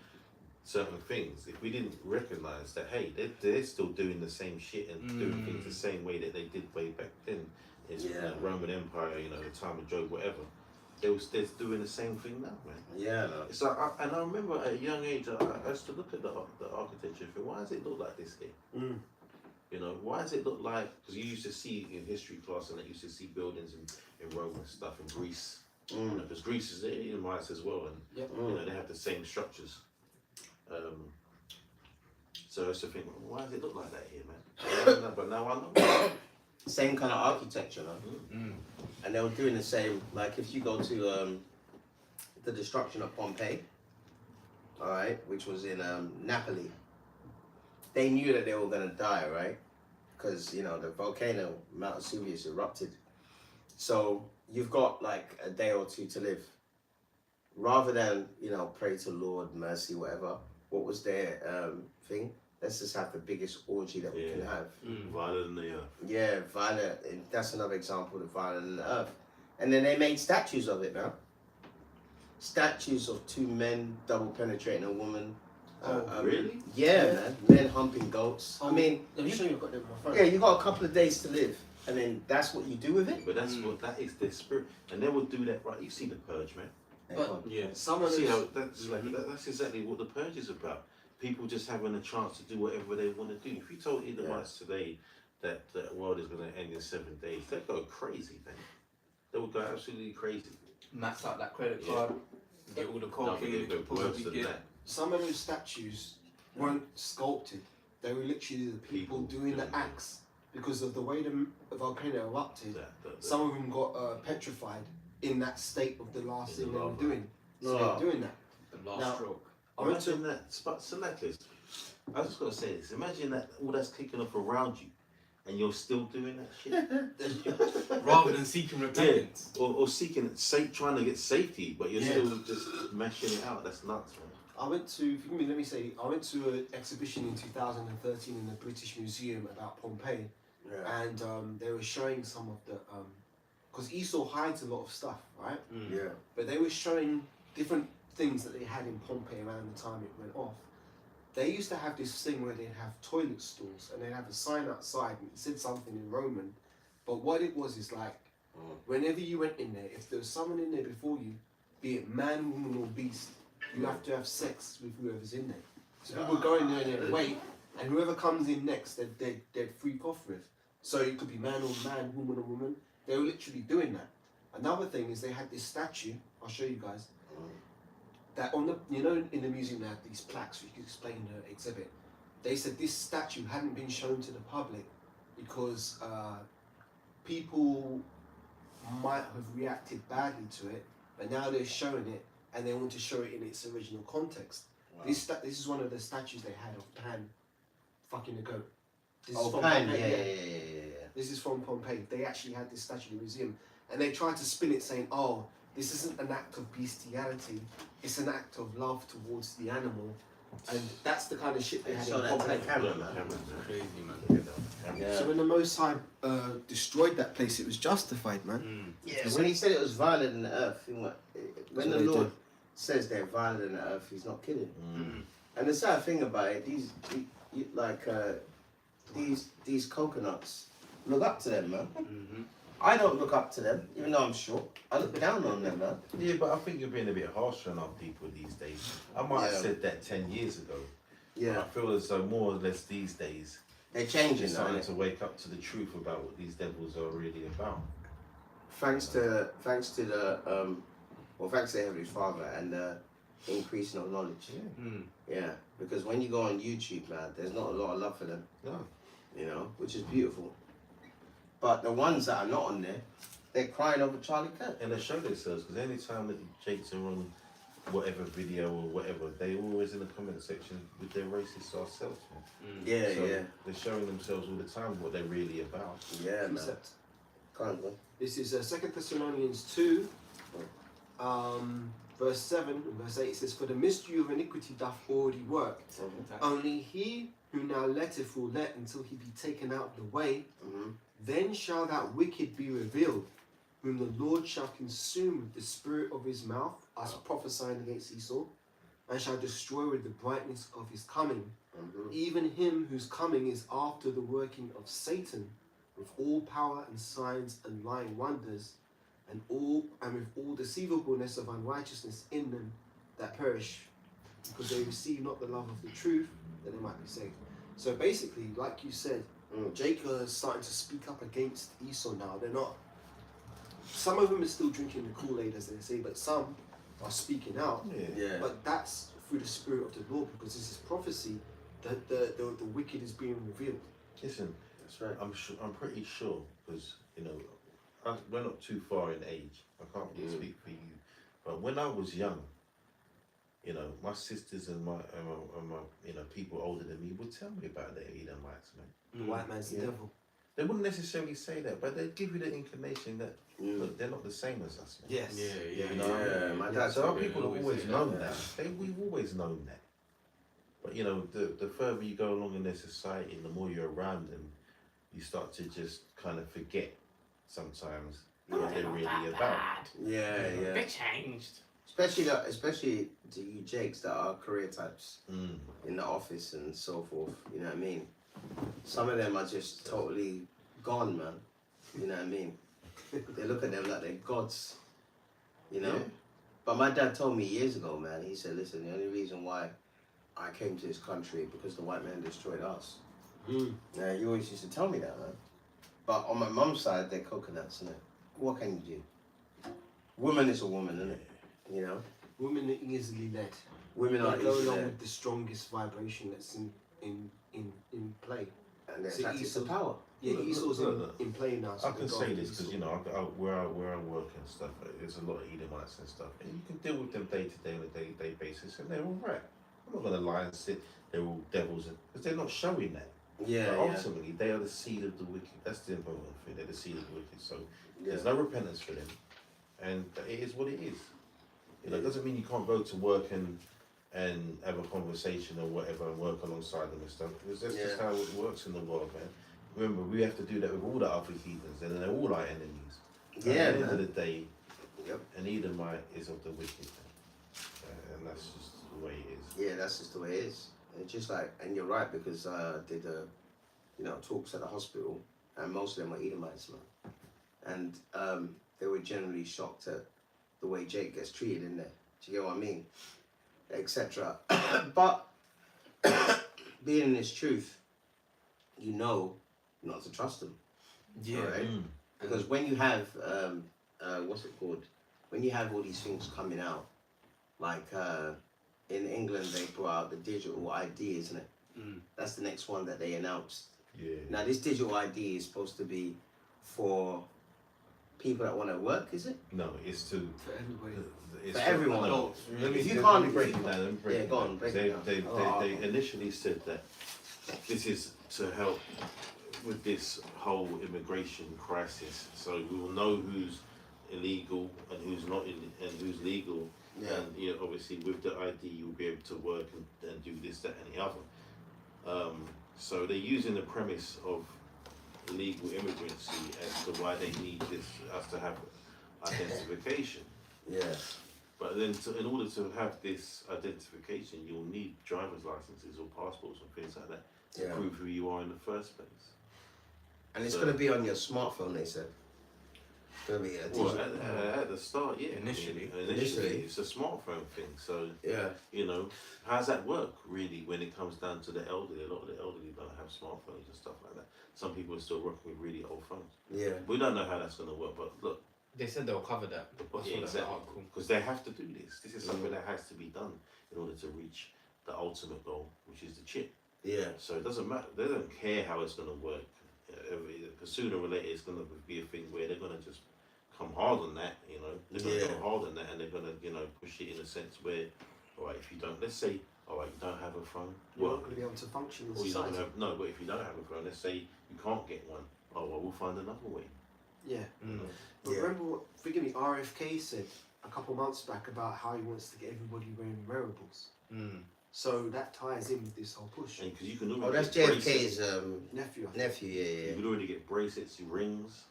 certain things if we didn't recognize that, hey, they're still doing the same shit and doing things the same way that they did way back then. It's the Roman Empire, the time of Job, whatever. They're doing the same thing now, man. Yeah, no. It's like, and I remember at a young age, I used to look at the architecture and think, why does it look like this here? Why does it look like, because you used to see in history class and I used to see buildings in Rome and stuff, in Greece. Because Greece is Edomites as well, and they have the same structures. So I used to think, why does it look like that here, man? But now I know. Same kind of architecture, no? And they were doing the same, like if you go to the destruction of Pompeii, all right, which was in Napoli, they knew that they were going to die, right? Because, the volcano, Mount Vesuvius, erupted. So you've got like a day or two to live. Rather than, you know, pray to Lord, mercy, whatever, what was their thing? Let's just have the biggest orgy that we can have. Violent in the earth. Yeah, violent. That's another example of violent in the earth. And then they made statues of it, man. Statues of two men double penetrating a woman. Really? Yeah, man. Men humping goats. I mean, let me show you. I've got them on my phone. yeah, you got a couple of days to live, and then that's what you do with it. But that's what that is their spirit, and they will do that. Right? You see the purge, man. But Yeah. some of See those, how that's that's exactly what the purge is about. People just having a chance to do whatever they want to do. If you told Edomites today that the world is going to end in 7 days, they'd go crazy, man. They would go absolutely crazy. Max out that credit card, get all the cocaine you could possibly get. some of those statues weren't sculpted. They were literally the people doing the acts because of the way the volcano erupted. Some of them got petrified in that state of the last thing they were doing. So they were doing that. The last Now, stroke. Imagine that, Selectors. I was just gonna say this. Imagine that all that's kicking off around you, and you're still doing that shit. Rather than seeking repentance. Or seeking trying to get safety, but you're still just mashing it out. That's nuts, man. I went to, let me say, I went to an exhibition in 2013 in the British Museum about Pompeii, and they were showing some of the, because Esau hides a lot of stuff, right? Yeah. But they were showing different things that they had in Pompeii around the time it went off. They used to have this thing where they'd have toilet stalls and they'd have a sign outside and it said something in Roman. But what it was is like, whenever you went in there, if there was someone in there before you, be it man, woman or beast, you have to have sex with whoever's in there. So people go in there and they'd wait, and whoever comes in next, they'd freak off with. So it could be man or man, woman or woman. They were literally doing that. Another thing is they had this statue, I'll show you guys, that on the, you know, in the museum they had these plaques which you could explain the exhibit. They said this statue hadn't been shown to the public because people might have reacted badly to it, but now they're showing it and they want to show it in its original context. Wow. This is one of the statues they had of Pan fucking a goat. This is from Pan, Pompeii, yeah. This is from Pompeii. They actually had this statue in the museum, and they tried to spin it saying, "Oh, this isn't an act of bestiality; it's an act of love towards the animal." And that's the kind of shit they had in Pompeii. Crazy, man. Yeah. So when the Most High destroyed that place, it was justified, man. Yeah, when he said it was violent in the earth, when the Lord says they're violent in the earth, he's not kidding. And the sad thing about it, these coconuts, look up to them, man. I don't look up to them, even though I'm short. I look down on them, man. Yeah, but I think you're being a bit harsher on our people these days. I might have said that 10 years ago. Yeah. I feel as though more or less these days, they're changing, they're starting to wake up to the truth about what these devils are really about. Thanks to the Heavenly Father and the increasing of knowledge. Yeah, because when you go on YouTube, man, there's not a lot of love for them. No. You know, which is beautiful. But the ones that are not on there, they're crying over Charlie Kirk. And they show themselves, because any time that Jake's are on whatever video or whatever, they always in the comment section with their racist selves, man. Yeah, so yeah. They're showing themselves all the time what they're really about. Yeah, man. Can't go. This is 2 Thessalonians 2, verse 7 and verse 8. It says, "For the mystery of iniquity doth already work. Only he who now letteth will let until he be taken out of the way. Then shall that wicked be revealed, whom the Lord shall consume with the spirit of his mouth," us prophesying against Esau, "and shall destroy with the brightness of his coming. Even him whose coming is after the working of Satan, with all power and signs and lying wonders, and with all deceivableness of unrighteousness in them that perish, because they receive not the love of the truth, that they might be saved." So basically, like you said, Jacob is starting to speak up against Esau now. They're not. Some of them are still drinking the Kool-Aid, as they say, but some are speaking out. Yeah. But that's through the Spirit of the Lord, because this is prophecy that the wicked is being revealed. Listen, That's right. I'm pretty sure, because we're not too far in age. I can't really speak for you, but when I was young, my sisters and my people older than me would tell me about the Edomites, man. The white man's the devil. They wouldn't necessarily say that, but they'd give you the inclination that look, they're not the same as us. Man. Yes. Yeah. You know, My dad so our told me, people have always always say known that. that. We've always known that. But you know, the further you go along in their society, the more you're around them, you start to just kind of forget sometimes what they're really about. Yeah. They changed. Especially to you Jakes that are career types in the office and so forth. You know what I mean? Some of them are just totally gone, man. You know what I mean? They look at them like they're gods. You know? Yeah. But my dad told me years ago, man, he said, listen, the only reason why I came to this country because the white man destroyed us. Yeah, he always used to tell me that, man. But on my mum's side, they're coconuts, innit? What can you do? Woman is a woman, isn't it? You know? Women are easily led. Women They are go easily along led. with the strongest vibration that's in play. And they're So attracted to Esau's- power. Yeah, Look, Esau's look. in play now. So I can they go say after this because Esau. you know where I work and stuff. There's a lot of Edomites and stuff, and you can deal with them day to day on a day-to-day basis, and they're all right. I'm not gonna lie and say they're all devils because they're not showing that. Yeah, But yeah. ultimately, they are the seed of the wicked. That's the important thing. They're the seed of the wicked. So Yeah. there's no repentance for them, and it is what it is. You know, it doesn't mean you can't go to work and have a conversation or whatever and work alongside them and stuff. Because that's just how it works in the world, man. Remember, we have to do that with all the other heathens, and they're all our enemies. Yeah, At the end man. of the day, Yep. an Edomite is of the wicked, and that's just the way it is. Yeah, that's just the way it is. It's just like, and you're right, because I did, talks at the hospital, and most of them were Edomites, man. And they were generally shocked at the way Jake gets treated in there. Do you get what I mean? Etc. But being in this truth, you know not to trust them. Yeah. Right? Because when you have, what's it called? When you have all these things coming out, like in England they brought out the digital ID, isn't it? That's the next one that they announced. Yeah. Now this digital ID is supposed to be for people that want to work, is it? No, it's to. For everybody. It's For everyone. No, let me, If you let can't- me break if you it down. Let me break yeah, it go down. on, break they, it down. They, Oh, they initially said that this is to help with this whole immigration crisis. So we will know who's illegal and who's not and who's legal. Yeah. And you know, obviously with the ID you'll be able to work and do this, that and the other. So they're using the premise of illegal immigrancy as to why they need us to have identification. Yeah. But then in order to have this identification, you'll need driver's licenses or passports and things like that to Yeah. prove who you are in the first place. And it's So- going to be on your smartphone, they said. It's going to be a digital. Well, at the start, yeah. Initially. Initially, it's a smartphone thing. So, Yeah. you know, how's that work really when it comes down to the elderly? A lot of the elderly don't have smartphones and stuff like that. Some people are still working with really old phones. Yeah. We don't know how that's going to work, but look, They said they'll cover that. That's yeah, what exactly. that article. Because they have to do this. This is something that has to be done in order to reach the ultimate goal, which is the chip. Yeah. So it doesn't matter. They don't care how it's going to work. Because sooner or later, it's going to be a thing where they're going to just come hard on that. You know, they're going to Yeah. come hard on that, and they're going to, you know, push it in a sense where, all right, if you don't, let's say, all right, you don't have a phone. You're Well, not going to be able to function in or you don't society. have no. But if you don't have a phone, let's say you can't get one. Oh well, we'll find another way. Yeah. Mm. But Yeah. remember what, forgive me, RFK said a couple months back about how he wants to get everybody wearing wearables. Mm. So that ties in with this whole push. And because you can already Oh, that's get bracelets. JFK's Nephew, I think. nephew, You yeah, could already get bracelets, rings.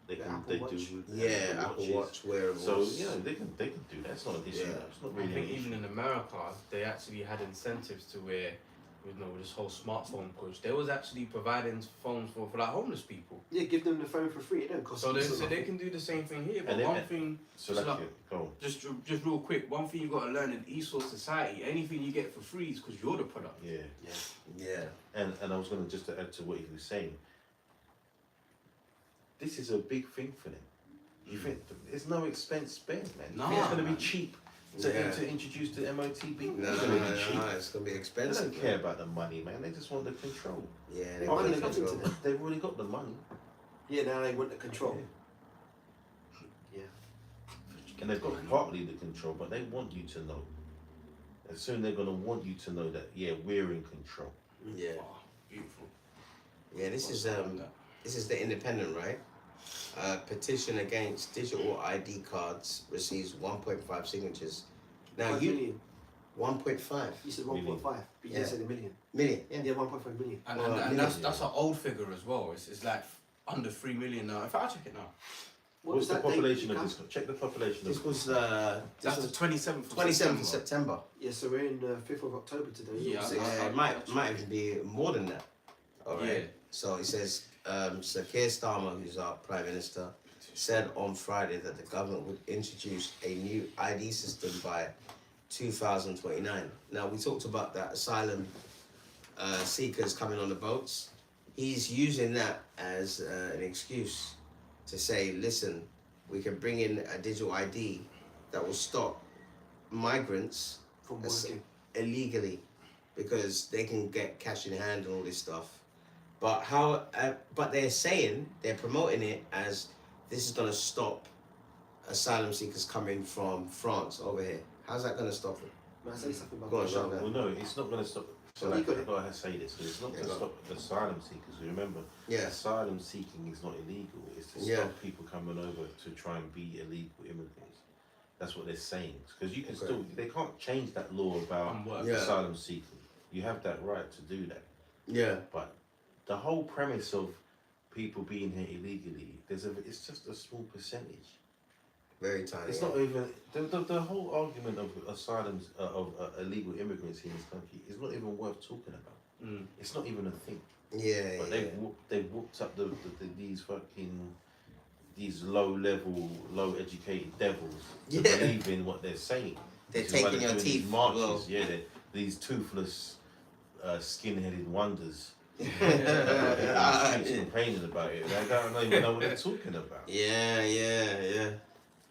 They The can. Apple They Watch. do. yeah. Yeah, Apple watches. Watch wearables. So you know they can do that. It's not an issue. Yeah. It's not I really an think issue. even in America, they actually had incentives to where, you know, with this whole smartphone push, they was actually providing phones for like homeless people. Yeah, give them the phone for free. It don't cost So them they nothing. can do the same thing here. But And then- one thing, So so like, like- yeah, go on. just real quick, one thing you got to learn in Esau society, anything you get for free is because you're the product. Yeah. Yeah. And I was going to just add to what he was saying. This is a big thing for them. You think there's no expense spared, man? You No, think it's going to man. be cheap to, Yeah. to introduce the MOTB? No, It's no, going to be no, cheap. no, it's gonna be They expensive. don't care about the money, man. They just want the control. Yeah, they Money want is the nothing to control. them. They've already got the money. Yeah, now they want the control. Yeah. And they've got partly the control, but they want you to know. And soon they're going to want you to know that, yeah, we're in control. Yeah, Oh, beautiful. yeah. This is this is the Independent, right? Petition against digital ID cards receives 1.5 signatures. Now 5 you million. 1.5 You said 1.5, but you Yeah. just said a million. million. Yeah. Yeah, 1.5 million. And, Well, and million, that's an old figure as well. It's like under 3 million now. In fact, I'll check it now. What What's was the that date population you of come? this? Check the population This of was That's the 27th of 27th of September. Yeah, so we're in 5th of October today. Yeah. Sixth. Yeah, it might even be more than that. All right. Yeah. So it says, Sir Keir Starmer, who's our Prime Minister, said on Friday that the government would introduce a new ID system by 2029. Now, we talked about that asylum seekers coming on the boats. He's using that as an excuse to say, listen, we can bring in a digital ID that will stop migrants From That's- working. illegally because they can get cash in hand and all this stuff. But but they're promoting it as this is gonna stop asylum seekers coming from France over here. How's that gonna stop it? May I say something about Go on, that? Sean. Well, no, it's not going to stop. So, You like, got it. I've got to say this. So it's not Yeah, to go on. stop asylum seekers. Remember, Yeah. asylum seeking is not illegal. It's to Yeah. stop people coming over to try and be illegal immigrants. That's what they're saying. Because you can Okay. they can't change that law about work. Yeah. asylum seeking. You have that right to do that. Yeah. But the whole premise of people being here illegally, it's just a small percentage. Very tiny. It's not even the whole argument of asylums of illegal immigrants in this country is not even worth talking about. Mm. It's not even a thing. Yeah. But Yeah. they've whooped up these low level, low educated devils to Yeah. believe in what they're saying. They're Which is why taking your doing these teeth. marches. Well. Yeah, these toothless, skin-headed wonders. Yeah. Complaining about it. They don't even know what they're talking about. Yeah.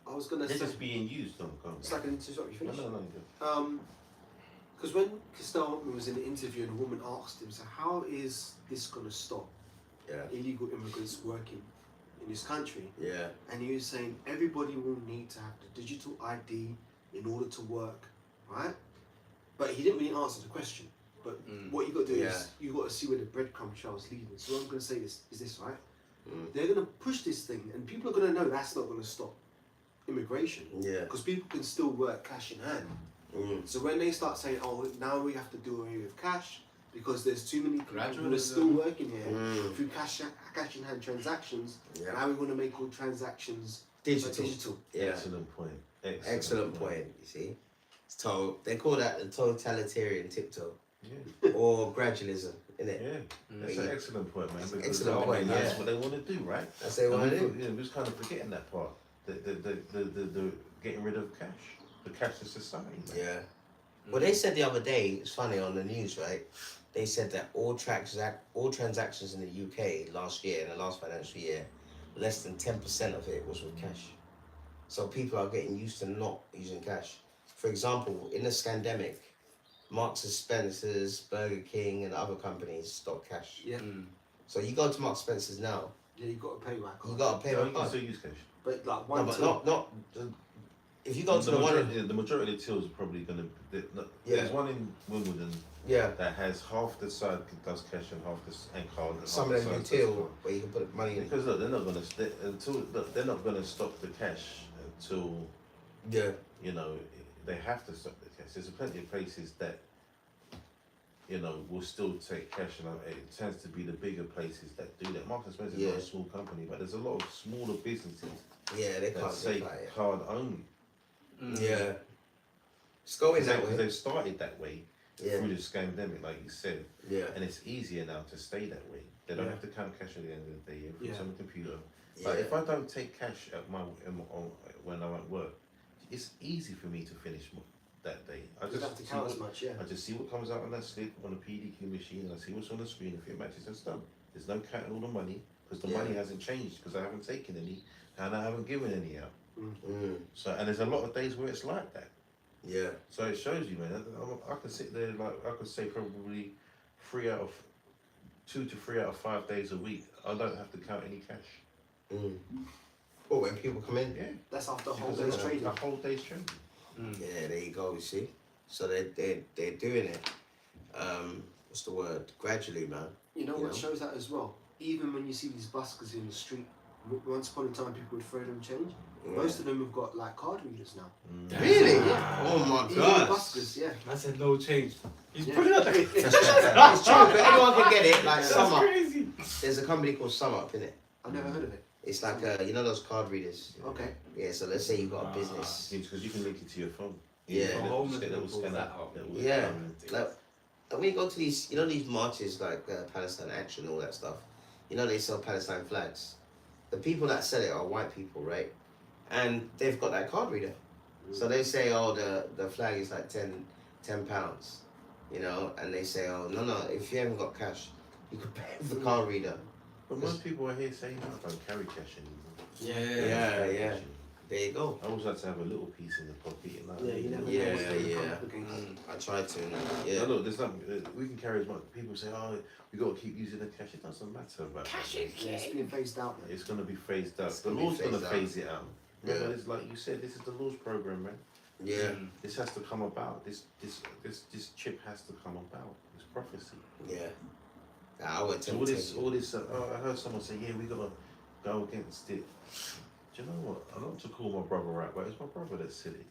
I was going to They're say, just being used. Don't go. it's like an interrupt, you No, finish? no. Because when Costello was in the interview and a woman asked him, so how is this going to stop Yeah. illegal immigrants working in this country? Yeah. And he was saying everybody will need to have the digital ID in order to work, right? But he didn't really answer the question. But what you got to do Yeah. is you got to see where the breadcrumb trail is leading. So what I'm going to say is this, right? Mm. They're going to push this thing, and people are going to know that's not going to stop immigration Yeah. because people can still work cash in hand. Mm. So when they start saying, "Oh, now we have to do away with cash because there's too many people who are Gradualism. still working here Mm. through cash in hand transactions," Yeah. now we want to make all transactions Digital. Yeah. Excellent point. Excellent point. You see, they call that the totalitarian tiptoe Yeah. or gradualism, innit? Yeah, that's an excellent point, man. Because Excellent I point, mean, that's yeah. what they want to do, right? That's what they And want to we do. Yeah, we're just kind of forgetting that part. The getting rid of cash, the cashless society. Man. Yeah. Well, they said the other day, it's funny on the news, right? They said that all transactions in the UK last year, in the last financial year, less than 10% of it was with cash. So people are getting used to not using cash. For example, in the scandemic, Marks and Spencer's, Burger King, and other companies stopped cash. Yeah, So you go to Marks and Spencer's now, yeah, you got to pay back. you got to pay Yeah, by you can card. still use cash. but like No, one, but till, not. If you go to the one, the majority of tills are probably going to. Yeah. There's one in Wimbledon yeah, that has half the side does cash and half the and card. And some half of the them do side does till card. where you can put money in. Because look, they're not going to they're not going to stop the cash until Yeah, you know they have to stop the cash. There's plenty of places that will still take cash, and it tends to be the bigger places that do that. Marks and Spencer is not Yeah. a small company, but there's a lot of smaller businesses yeah, they that can't say take it. card only. Yeah, it's going that Because way. they've started that way Yeah, through the scandemic, like you said, yeah, and it's easier now to stay that way. They don't Yeah. have to count cash at the end of the day. It's Yeah. on the computer. yeah. Like if I don't take cash at when I'm at work, it's easy for me to finish that day. I you just don't have to see count as what- much. Yeah, I just see what comes out on that slip on the PDQ machine, and I see what's on the screen. If it matches, that's done. There's no counting all the money because the Yeah. money hasn't changed because I haven't taken any and I haven't given any out. Mm, So and there's a lot of days where it's like that. yeah, So it shows you, man. I could sit there like I could say probably 2 to 3 out of 5 days a week. I don't have to count any cash. mm. Oh, when people come in, Yeah, that's after a whole because day's that's trading. the whole day's trading. yeah, there you go. You see, so they're doing it. What's the word? Gradually, man. You know You what know? shows that as well? even when you see these buskers in the street, once upon a time people would throw them change. Most of them have got like card readers now. Really? Yeah. Oh my Even the god. buskers, yeah. I said no change. He's Yeah. putting out It's true, but anyone can get it. Like That's Sum Up. crazy. There's a company called Sum Up, innit? I've never heard of it. It's like you know those card readers. Okay. Yeah. So let's say you got a business. Because you can link it to your phone. Yeah. That For will homeless scan people, that. that out. That will, Yeah. Like when you go to these, you know, these marches like Palestine Action, all that stuff. You know, they sell Palestine flags. The people that sell it are white people, right? And they've got that card reader. So they say, oh, the flag is like 10 pounds, you know, and they say, oh, no, if you haven't got cash, you could pay for the card reader. But most people are here saying I don't carry cash anymore. Yeah. There you go. I always like to have a little piece in the pocket. And Yeah, you never Yeah, know what's gonna yeah. come up against. I tried to. Yeah. Yeah. Look, there's nothing. We can carry as much. People say, oh, we got to keep using the cash. It doesn't matter about cash. Yeah, it's being phased out, man. It's going to be phased out. It's The gonna be law's going to phased out. phase it out. Remember, Yeah. it's like you said, this is the law's program, man. Yeah. This has to come about. This chip has to come about. It's prophecy. Yeah. I would So all this. I heard someone say, yeah, we got to go against it. Do you know what? I don't want to call my brother out, but it's my brother that's silly.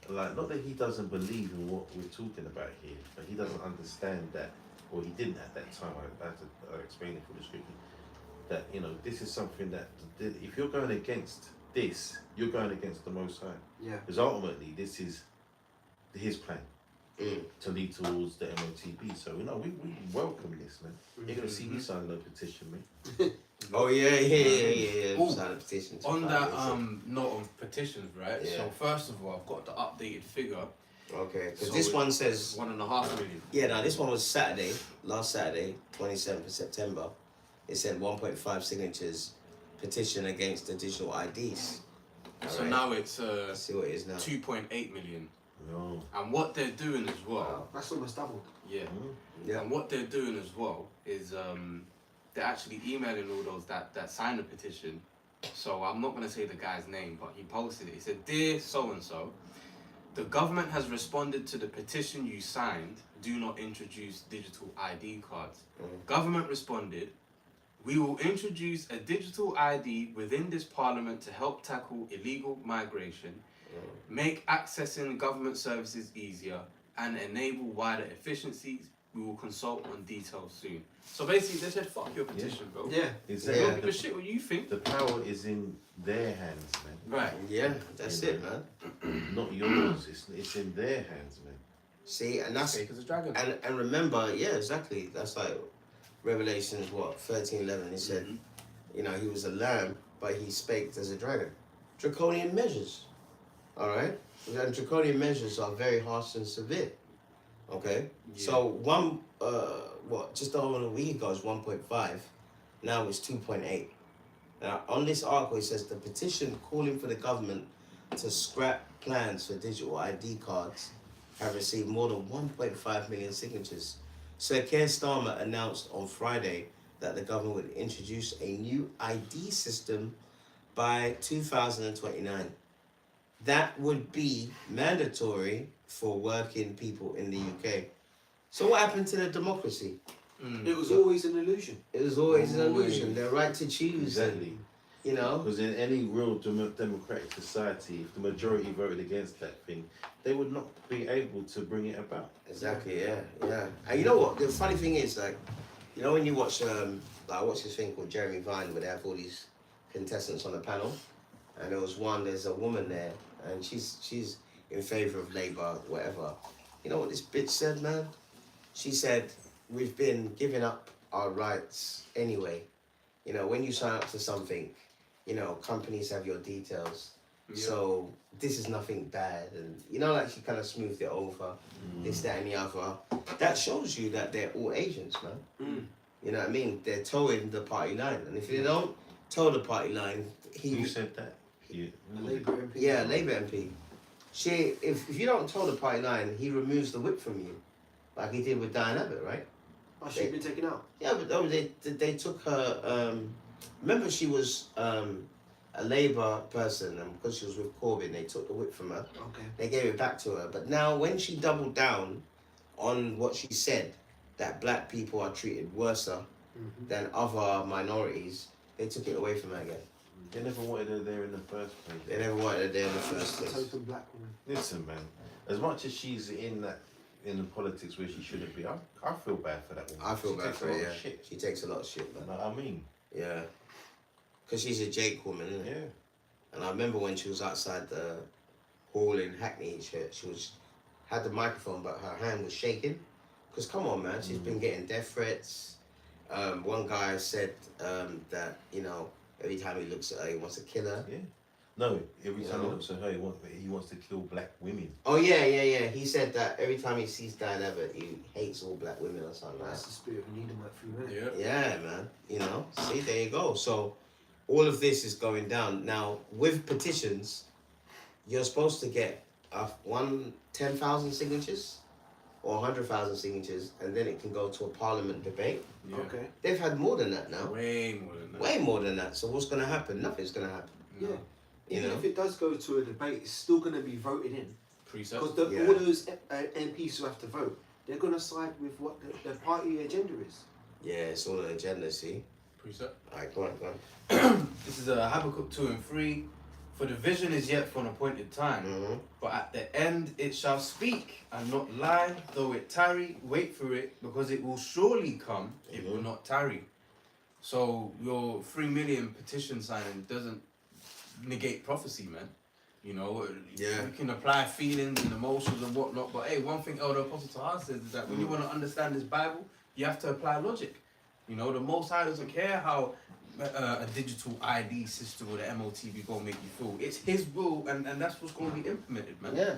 Like, not that he doesn't believe in what we're talking about here, but he doesn't understand that, or he didn't at that time. I had to explain it for the scripture. That, you know, this is something that if you're going against this, you're going against the Most High. Yeah. Because ultimately, this is his plan to lead towards the MOTB. So, you know, we welcome this, man. You're going to see me signing a petition, man. Oh yeah. Ooh, Sign a petition to On fight that this. note on petitions, right? Yeah. So first of all, I've got the updated figure. Okay, because So this it- one says 1.5 million. yeah. Now this one was last Saturday, 27th of September. It said 1.5 signatures petition against the digital IDs. So Alright. now it's Let's see what it is now. 2.8 million. No. And what they're doing as well, Wow. That's almost doubled. yeah. Yeah. And what they're doing as well is they're actually emailing all those that signed the petition. So I'm not gonna say the guy's name, but he posted it. He said, "Dear so and so, the government has responded to the petition you signed. Do not introduce digital ID cards. Government responded, we will introduce a digital ID within this parliament to help tackle illegal migration, make accessing government services easier, and enable wider efficiencies. We will consult on details soon." So basically, they said, "Fuck your petition, bro. Yeah. Exactly. Yeah. Don't give a shit what you think." The power is in their hands, man. Right. Yeah, that's it, man. Not yours. It's in their hands, man. See, and that's Fake as a dragon. and remember, yeah, exactly. That's like Revelations, what 13:11. It said, you know, he was a lamb, but he spake as a dragon. Draconian measures. All right, and draconian measures are very harsh and severe. Okay, so just over a week ago it was 1.5. Now it's 2.8. Now on this article it says the petition calling for the government to scrap plans for digital ID cards have received more than 1.5 million signatures. Sir Keir Starmer announced on Friday that the government would introduce a new ID system by 2029. That would be mandatory for working people in the UK. So what happened to the democracy? It was always an illusion. It was always an illusion. Their right to choose. Exactly. You know? Because in any real democratic society, if the majority voted against that thing, they would not be able to bring it about. Exactly, yeah. And you know what? The funny thing is, like, you know when you watch, I watched this thing called Jeremy Vine where they have all these contestants on the panel, and there's a woman there, and she's in favour of Labour, whatever. You know what this bitch said, man? She said, we've been giving up our rights anyway. You know, when you sign up to something, you know, companies have your details. Yeah. So this is nothing bad. And, you know, like she kind of smoothed it over, this, that, and the other. That shows you that they're all agents, man. You know what I mean? They're towing the party line. And if they don't tow the party line, Who said that? You, Labour MP. yeah, Labour MP. If you don't tow the party line, he removes the whip from you, like he did with Diane Abbott, right? Oh, she'd been taken out. Yeah, but they took her. Remember, she was a Labour person, and because she was with Corbyn, they took the whip from her. Okay. They gave it back to her. But now, when she doubled down on what she said, that black people are treated worse than other minorities, they took it away from her again. They never wanted her there in the first place. They never wanted her there in the first place. Token black woman. Listen, man. As much as she's in the politics where she shouldn't be, I feel bad for that woman. I feel She bad takes for a her, lot yeah. of shit. She takes a lot of shit, man. You know what I mean? Yeah. Because she's a Jake woman, isn't it? Yeah. And I remember when she was outside the hall in Hackney, she had the microphone, but her hand was shaking. Because come on, man, she's been getting death threats. One guy said that, you know, every time he looks at her, he wants to kill her. Yeah. No, every You time know? he looks at her, he wants to kill black women. Oh, yeah. He said that every time he sees Diane Abbott, he hates all black women or something like That's that. the spirit of an Edomite through man. Yeah. Yeah, man. You know, see, there you go. So all of this is going down. Now, with petitions, you're supposed to get 10,000 signatures or 100,000 signatures, and then it can go to a parliament debate. Yeah. Okay. They've had more than that now. Way more than that. Way more than that. So what's going to happen? Nothing's going to happen. No. Yeah. You Even know? if it does go to a debate, it's still going to be voted in. Precept. Because Yeah. all those MPs who have to vote, they're going to side with what the party agenda is. Yeah, it's all an agenda, see? Precept. Alright, go on. This is Habakkuk 2 and 3. For the vision is yet for an appointed time, Mm-hmm. but at the end it shall speak and not lie. Though it tarry, wait for it, because it will surely come. It will not tarry. So your 3 million petition signing doesn't negate prophecy, man. You know, Yeah. we can apply feelings and emotions and whatnot, but hey, one thing Elder Apostle Tahar says is that when you want to understand this Bible, you have to apply logic. You know, the Most High doesn't care how a digital ID system or the MOTB gonna make you feel. It's His will, and that's what's gonna be implemented, man. Yeah.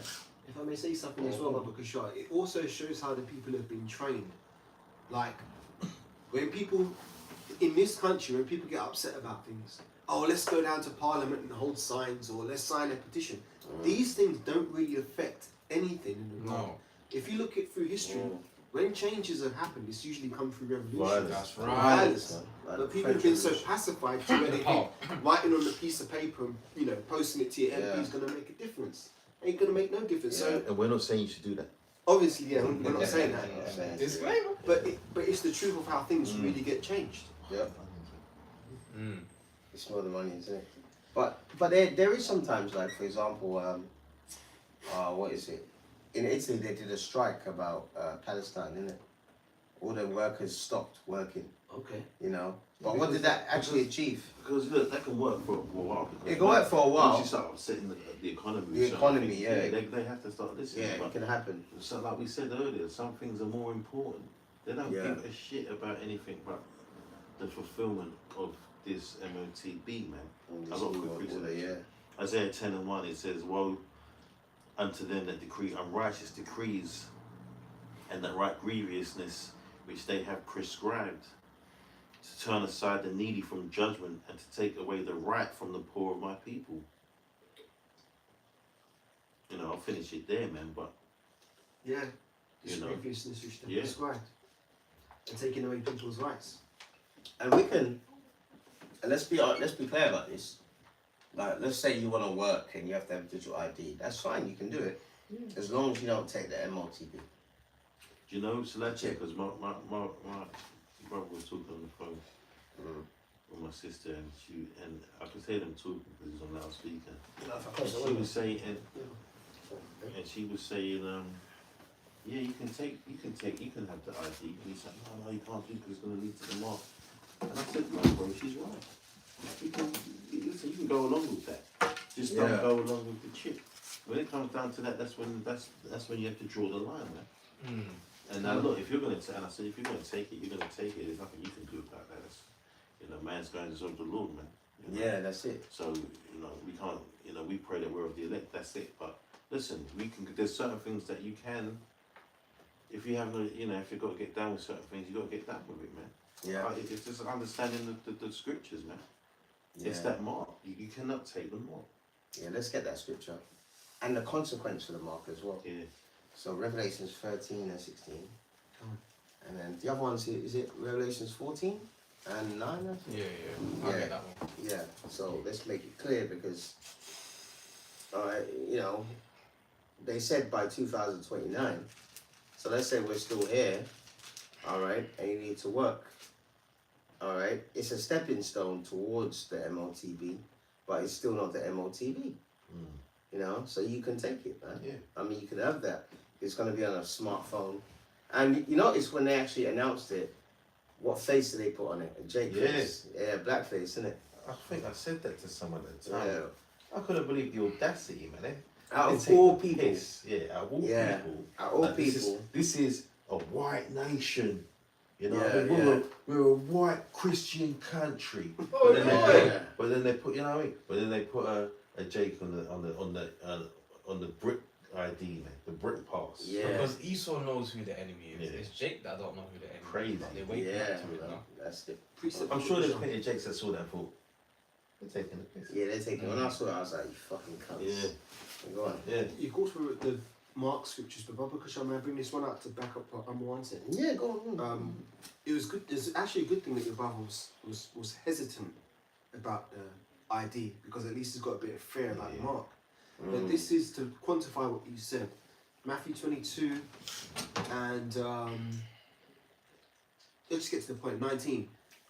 If I may say something as well, Baba Kushar, it also shows how the people have been trained. Like, when people, in this country, when people get upset about things, oh, let's go down to Parliament and hold signs, or let's sign a petition. These things don't really affect anything in the world. No. If you look at through history, when changes have happened, it's usually come through revolution. Violence. That's right. Violence. Like But the people have French been so Revolution. pacified to where they think writing on a piece of paper and, you know, posting it to your MP is Yeah. going to make a difference. Ain't going to make no difference. So And we're not saying you should do that. obviously, yeah, we're not saying that. Yeah. Disclaimer. But it's the truth of how things really get changed. Yep. Mm. You smell the money, isn't it? But there is sometimes, like, for example, what is it? In Italy, they did a strike about Palestine, didn't it? All the workers stopped working, Okay. you know. But what did that actually achieve? Because look, that can work for a while. because It can work for a while. Once you start upsetting the economy. The certain economy, things, yeah. They have to start listening. Yeah, it But can happen. so like we said earlier, some things are more important. They don't Yeah. give a shit about anything but the fulfillment of this MOTB, man. And I've got this quick new reason. order, yeah. Isaiah 10 and 1, it says, woe unto them that decree unrighteous decrees, and that right grievousness which they have prescribed, to turn aside the needy from judgment, and to take away the right from the poor of my people. You know, I'll finish it there, man, but Yeah. You know. Disgraciousness which they Yeah. prescribed. And taking away people's rights. And we can, and let's be clear about this. Like, let's say you want to work and you have to have digital ID. That's fine, you can do it, as long as you don't take the MOTB. do you know, Salachi, because my brother was talking on the phone with my sister, and I could hear them talking because he's on loudspeaker. And she was saying, and she was saying, yeah, you can have the ID. And he said, no, you can't do it because it's going to lead to the mark. And I said, no, bro, she's right. You can go along with that. Just don't Yeah. go along with the chip. When it comes down to that, that's when you have to draw the line, man. Mm. And now look, if you're going to, and I said, if you're going to take it, you're going to take it. There's nothing you can do about that. That's, man's going to serve the Lord, man. You know? Yeah, that's it. So, we can't, we pray that we're of the elect, that's it. But listen, there's certain things that you can, if you have no, if you've got to get down with certain things, you've got to get down with it, man. Yeah. It's just understanding the scriptures, man. Yeah. It's that mark. You cannot take the mark. Yeah, let's get that scripture. And the consequence for the mark as well. Yeah. So Revelations 13 and 16. Come on. And then the other one's, is it Revelations 14 and 9? I think? Yeah. I'll Yeah. get that one. Yeah, so let's make it clear because, they said by 2029. So let's say we're still here, all right, and you need to work. All right, it's a stepping stone towards the MOTB, but it's still not the MOTB. You know, so you can take it, man. Yeah. I mean, you can have that. It's going to be on a smartphone, and you notice when they actually announced it, what face did they put on it? A Jake face. Yeah, black face, isn't it? I think I said that to someone at the time. Yeah. I couldn't believe the audacity, man. Out They of take all the people. piss. Yeah, out of all people. Out of all This people. is a white nation. You know, Yeah, what I mean? yeah. We're a white Christian country. Oh, yeah. But then they put, you know what I mean? But then they put a Jake on the brick ID, man, the brick pass. Yeah. Because Esau knows who the enemy is. Yeah. It's Jake that don't know who the enemy Crazy. is. But they're waking Yeah, up to it man. now. That's it. I'm sure there's plenty of Jakes that saw that and thought, they're taking the piss. Yeah, they're taking. When I saw it, I was like, you fucking cunts. Yeah. Go on. Yeah. You go through the Mark scriptures, but Baba Kush, may I bring this one out to back up what I'm wanting? Yeah, go on. It was good. It's actually a good thing that your brother was hesitant about the ID, because at least he's got a bit of fear about Mark. But this is to quantify what you said. Matthew 22, and let's get to the point. 19.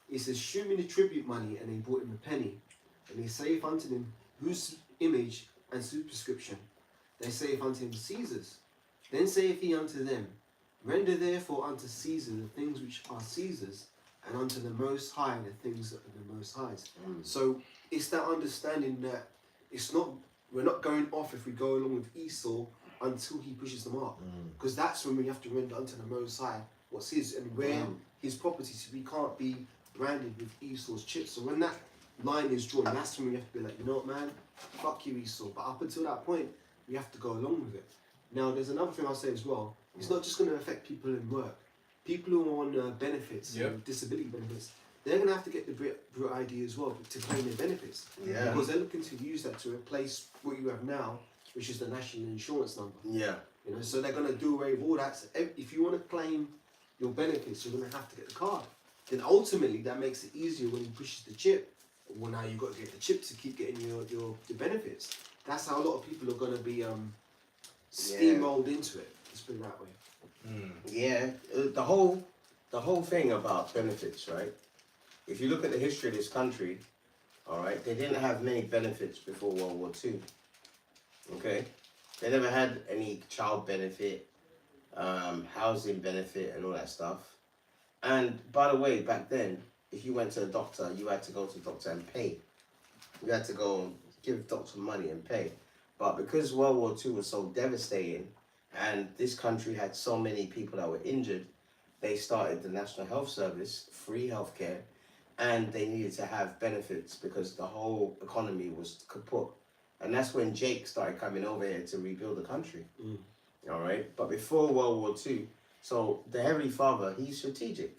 It says, "Shew me the tribute money," and they brought him a penny, and he saith unto them, "Whose image and superscription?" They saith unto him, "Caesar's." Then saith he unto them, "Render therefore unto Caesar the things which are Caesar's, and unto the Most High the things that are the Most High's." So it's that understanding that we're not going off if we go along with Esau until he pushes the mark, because that's when we have to render unto the Most High what's his, and where his property. So we can't be branded with Esau's chips. So when that line is drawn, that's when we have to be like, you know what, man, fuck you, Esau. But up until that point, we have to go along with it. Now, there's another thing I'll say as well. It's not just going to affect people in work. People who are on benefits, disability benefits, they're going to have to get the Brit ID as well to claim their benefits. Yeah. Because they're looking to use that to replace what you have now, which is the national insurance number. Yeah. You know, so they're going to do away with all that. So if you want to claim your benefits, you're going to have to get the card. Then ultimately, that makes it easier when you push the chip. Well, now you've got to get the chip to keep getting your benefits. That's how a lot of people are going to be steamrolled into it. Let's put it that way. Yeah. The whole thing about benefits, right? If you look at the history of this country, all right, they didn't have many benefits before World War II. Okay, they never had any child benefit, housing benefit, and all that stuff. And by the way, back then, if you went to a doctor, you had to go to the doctor and pay. You had to go and give the doctor money and pay. But because World War II was so devastating, and this country had so many people that were injured, they started the National Health Service, free healthcare, and they needed to have benefits because the whole economy was kaput. And that's when Jake started coming over here to rebuild the country. All right. But before World War II, so the Heavenly Father, he's strategic,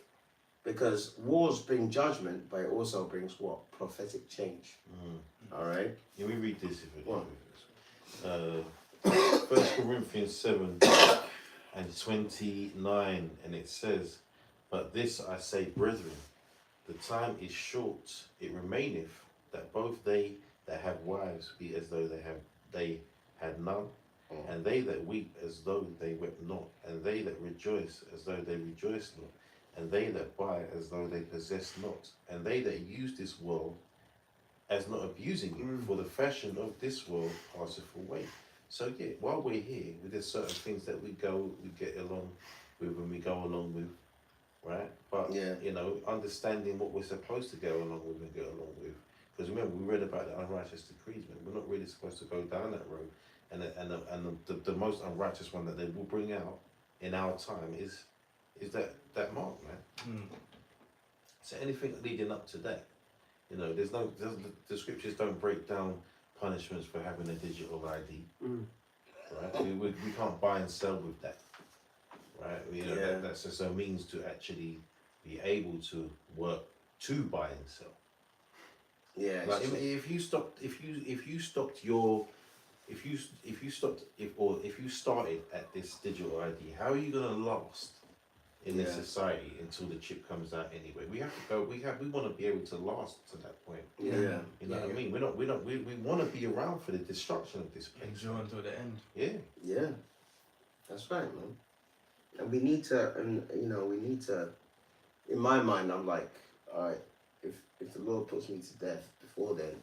because wars bring judgment, but it also brings what? Prophetic change. All right. Can we read this? If What? 1 Corinthians 7 and 29, and it says, "But this I say, brethren, the time is short. It remaineth that both they that have wives be as though they had none, and they that weep as though they wept not, and they that rejoice as though they rejoice not, and they that buy as though they possess not, and they that use this world as not abusing it, for the fashion of this world passeth away." So yeah, while we're here, there's certain things that we get along with, and we go along with, right? But you know, understanding what we're supposed to go along with and get along with. Because remember, we read about the unrighteous decrees, man. We're not really supposed to go down that road. And the most unrighteous one that they will bring out in our time is that mark, man. So anything leading up to that, you know, the scriptures don't break down punishments for having a digital ID, right? We can't buy and sell with that, right? You know, that's just a means to actually be able to work to buy and sell. Yeah. Like if you started at this digital ID, how are you gonna last in this society until the chip comes out anyway? We have to go. We want to be able to last to that point. Yeah. You know what I mean? We want to be around for the destruction of this place. Endure until the end. Yeah. Yeah. That's right, man. And we need to, in my mind, I'm like, all right, if the Lord puts me to death before then,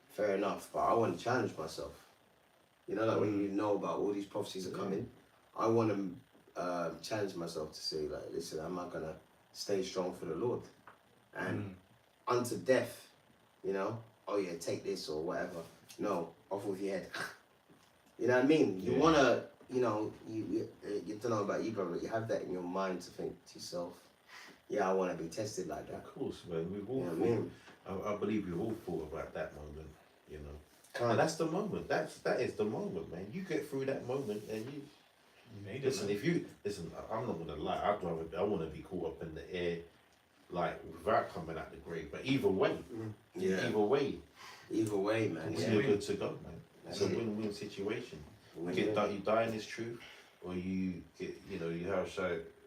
fair enough. But I want to challenge myself. You know, like when you know about all these prophecies are coming, I want to challenge myself to say, like, listen, am I gonna stay strong for the Lord? And unto death, you know, oh yeah, take this or whatever. No, off with your head. You know what I mean? You wanna, you know, you don't know about you, brother. You have that in your mind to think to yourself, yeah, I want to be tested like that. Of course, man. We've all You know what I mean? I believe we've all thought about that moment, you know. Kind And that's the moment. That is the moment, man. You get through that moment and you made it. listen. Man. If you listen, I'm not gonna lie. I want to be caught up in the air, like without coming out the grave. But either way, either way, man. you're good to go, man. It's a That's it. win-win situation. Win-win. You die in this truth, or you get, you know, you have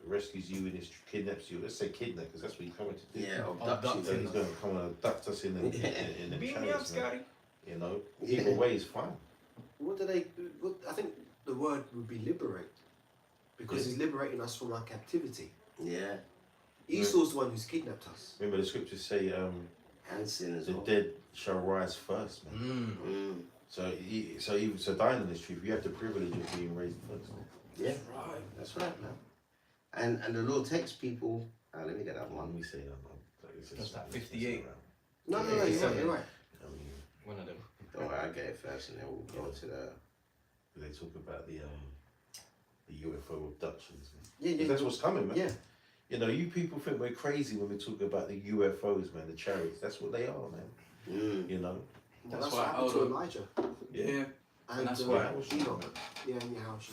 rescues you and kidnaps you. Let's say kidnap, because that's what he's coming to do. Yeah, Abduct So he's going to come and abduct us in the Beat me up, chariots, man. Scotty. You know, either way is fine. What do they? I think the word would be liberate, because he's liberating us from our captivity. Yeah. Esau's the one who's kidnapped us. Remember the scriptures say, And sin as the well. dead shall rise first, man. So dying in this truth, you have the privilege of being raised first. Yeah, that's right, man. And the Lord takes people. Let me get that one. When we say that, That's that 58. No, Yeah, you're right. yeah. You're right. I mean, One of them. Don't worry, I'll get it first, and then we'll go to the. they talk about the UFO abductions, man. Yeah, 'Cause that's what's coming, man. Yeah. You know, you people think we're crazy when we talk about the UFOs, man, the chariots. That's what they are, man. You know? Well, That's that's why what happened to Elder- Elijah. Yeah. And that's why- Enoch. Yeah, and Yahusha.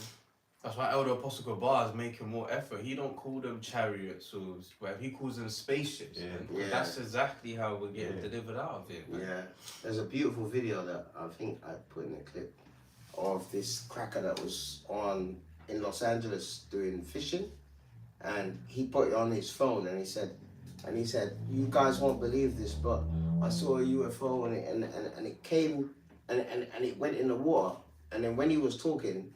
That's why Elder Apostle Gabar is making more effort. He don't call them chariots or whatever. He calls them spaceships. Yeah. Man. Yeah. That's exactly how we're getting Yeah. delivered out of it. Man. Yeah, there's a beautiful video that I think I put in a clip of this cracker that was on in Los Angeles doing fishing, and he put it on his phone, and he said, you guys won't believe this, but I saw a UFO and it came and it went in the water, and then when he was talking,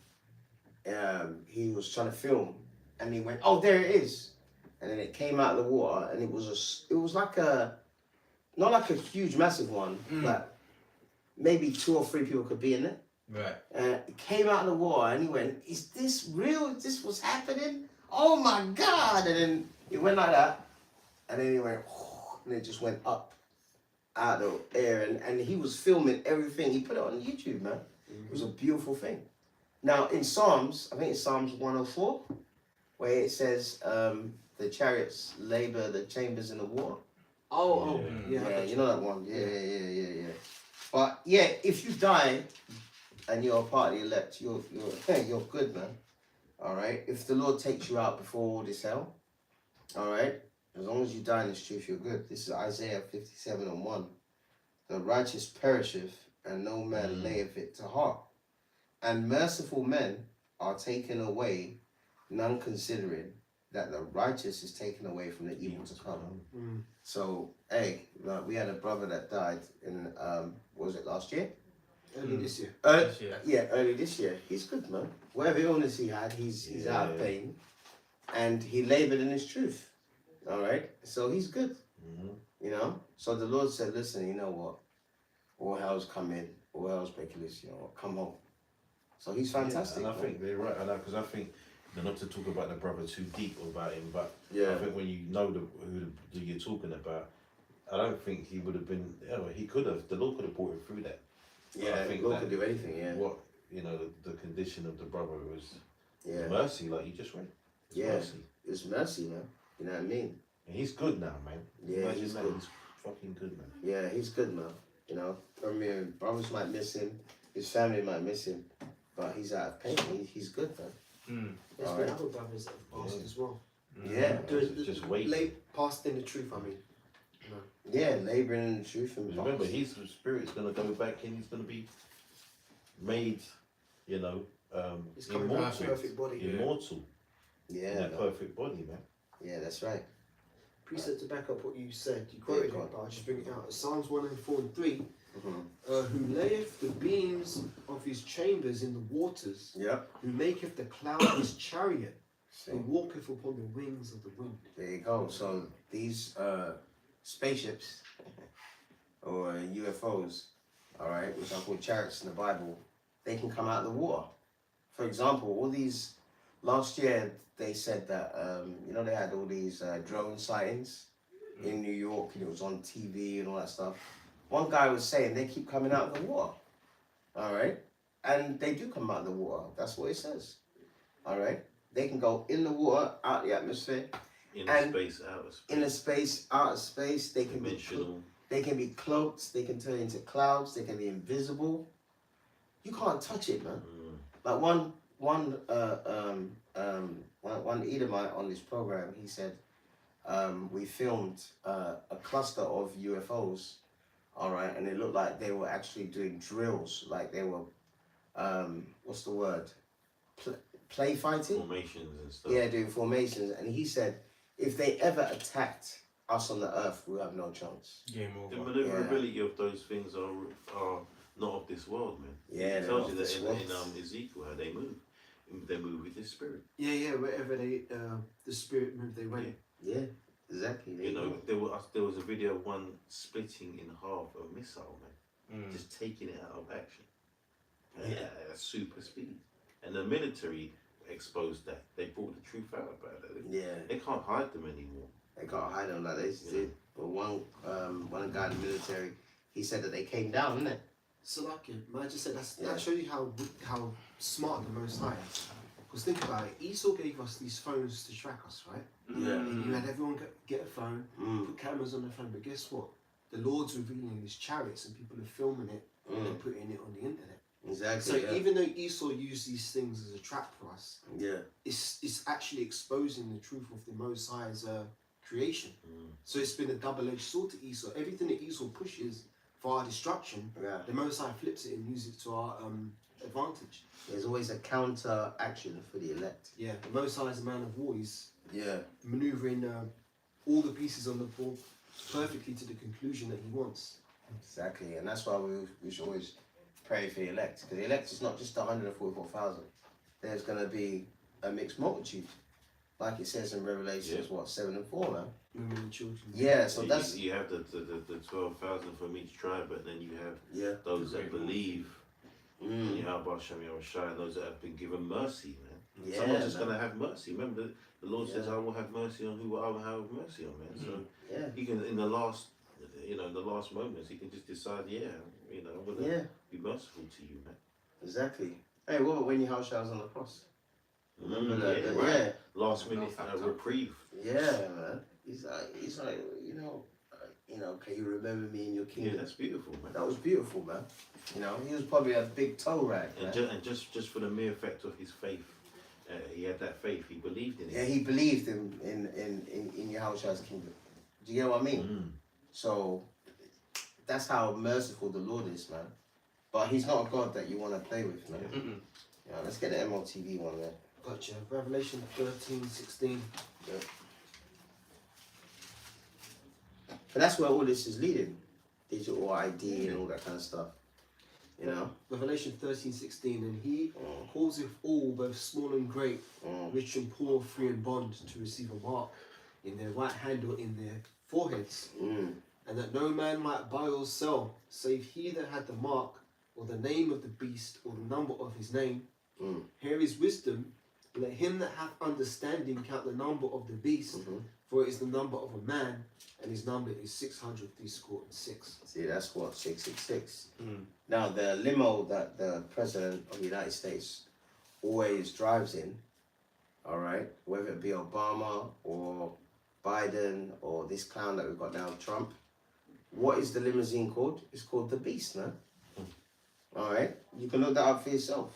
he was trying to film, and he went, oh, there it is, and then it came out of the water, and it was like a, not like a huge massive one, but maybe 2 or 3 people could be in it. Right. It came out of the water, and he went, is this real? Is this what's happening? Oh my God! And then it went like that, and then he went, and it just went up out of the air, and he was filming everything. He put it on YouTube, man. It was a beautiful thing. Now in Psalms, I think it's Psalms 104, where it says the chariots labor the chambers in the water. Yeah. You know that one. Yeah. But yeah, if you die and you're a part of the elect, you're good, man. All right. If the Lord takes you out before all this hell, all right. As long as you die in this truth, you're good. This is Isaiah 57:1. The righteous perisheth, and no man layeth it to heart. And merciful men are taken away, none considering that the righteous is taken away from the evil to come. So, hey, like, we had a brother that died in, was it last year? Early this year. Yeah, early this year. He's good, man. Whatever illness he had, he's out of pain. And he labored in his truth. All right? So he's good. You know? So the Lord said, listen, you know what? All hell's coming. All hell's breaking loose. You know what? Come home. So he's fantastic. Yeah, and I think they're right. Because I think, not to talk about the brother too deep about him, but Yeah. I think when you know who you're talking about, I don't think he would have been. He could have. The Lord could have brought him through that. Yeah, I think Lord could do anything, yeah. What the condition of the brother was Yeah. mercy, like you just read. It's Yeah. mercy. It's mercy, man. You know what I mean? And he's good now, man. Yeah, Imagine he's that. good. He's fucking good, man. Yeah, he's good, man. You know, I mean, brothers might miss him, his family might miss him, but he's out of pain. He's good, man. There's been other brothers that have passed as well. Yeah. Just wait. Late passed in the truth, I mean. Yeah, labouring in the truth and Remember, his spirit's gonna go back and he's gonna be made, He's coming back immortal. to perfect body. Immortal. In Yeah, that perfect body, man. yeah, that's right. Precept to back up what you said, you quoted go on. it, but I'll just bring it out. Psalms 104:3, Mhm. who layeth the beams of his chambers in the waters, Yep. who maketh the cloud his chariot, See, who walketh upon the wings of the wind. there you go. So these spaceships or UFOs, all right, which are called chariots in the Bible, they can come out of the water. For example, all these last year they said that they had all these drone sightings in New York, and it was on TV and all that stuff. One guy was saying they keep coming out of the water, all right, and they do come out of the water. That's what it says, all right. They can go in the water, out the atmosphere, Inner space, outer space. Inner space, outer space. They can Dimensional. they can be cloaked. They can turn into clouds. They can be invisible. You can't touch it, man. Like one Edomite on this program, he said, we filmed a cluster of UFOs, all right, and it looked like they were actually doing drills, like they were, what's the word, play fighting? Formations and stuff. Yeah, doing formations, and he said, if they ever attacked us on the earth, we have no chance. Game The over. maneuverability of those things are not of this world, man. Yeah, It tells you this that in Ezekiel how they move. They move with his spirit. Yeah, wherever the spirit moved, they went. Yeah, exactly. There You know, go. there was a video of one splitting in half a missile, man. Just taking it out of action. Yeah, at super speed. And the military exposed that. They brought the truth out about it. Yeah, They can't hide them anymore. they can't hide them like they did. But one guy in the military, he said that they came down, innit? So like man just said that shows you how smart the Most High is. Because think about it, Esau gave us these phones to track us, right? Yeah. You had everyone get a phone, put cameras on their phone, but guess what? The Lord's revealing these chariots and people are filming it and putting it on the internet. Exactly. So even though Esau used these things as a trap for us, it's actually exposing the truth of the Most High's creation. So it's been a double-edged sword to Esau. Everything that Esau pushes for our destruction, the Most High flips it and uses it to our advantage. There's always a counter action for the elect. Yeah, the Most High is a man of war. He's Yeah. maneuvering all the pieces on the board perfectly to the conclusion that he wants. Exactly, and that's why we should always pray for the elect, because the elect is not just 144,000. There's going to be a mixed multitude, like it says in Revelations, 7:4 now. Women and children. Yeah, so that's you have the 12,000 from each tribe, but then you have those that Great believe in Yahweh Shem Yahushua, and those that have been given mercy, man. Yeah, Someone's just man. going to have mercy. Remember, the Lord says, "I will have mercy on who I will have mercy on," man. So yeah, he can, in the last moments, he can just decide, I'm going to be merciful to you, man. exactly. Hey, what about when your house was on the cross? Remember that? Yeah, Yeah, right. Last minute reprieve. yeah, man. He's like, can you remember me in your Yeah, kingdom? that's beautiful, man. That was beautiful, man. He was probably a big toe rag, man. And just for the mere fact of his faith, he had that faith. He believed in it. Yeah, he believed in Yahushua's kingdom. Do you get what I mean? So that's how merciful the Lord is, man. But he's not a God that you want to play with, man. Yeah, let's get the MLTV one there. Gotcha. Revelation 13:16. Yeah. But that's where all this is leading. Digital ID and all that kind of stuff. Revelation 13:16, and he causeth all, both small and great, rich and poor, free and bond, to receive a mark in their right hand or in their foreheads, and that no man might buy or sell, save he that had the mark, or the name of the beast, or the number of his name. Here is wisdom. Let him that hath understanding count the number of the beast, for it is the number of a man, and his number is 666. See, that's what 666. Now the limo that the president of the United States always drives in, all right, whether it be Obama or Biden or this clown that we've got now, Trump. What is the limousine called? It's called the Beast, man. All right, you can look that up for yourself.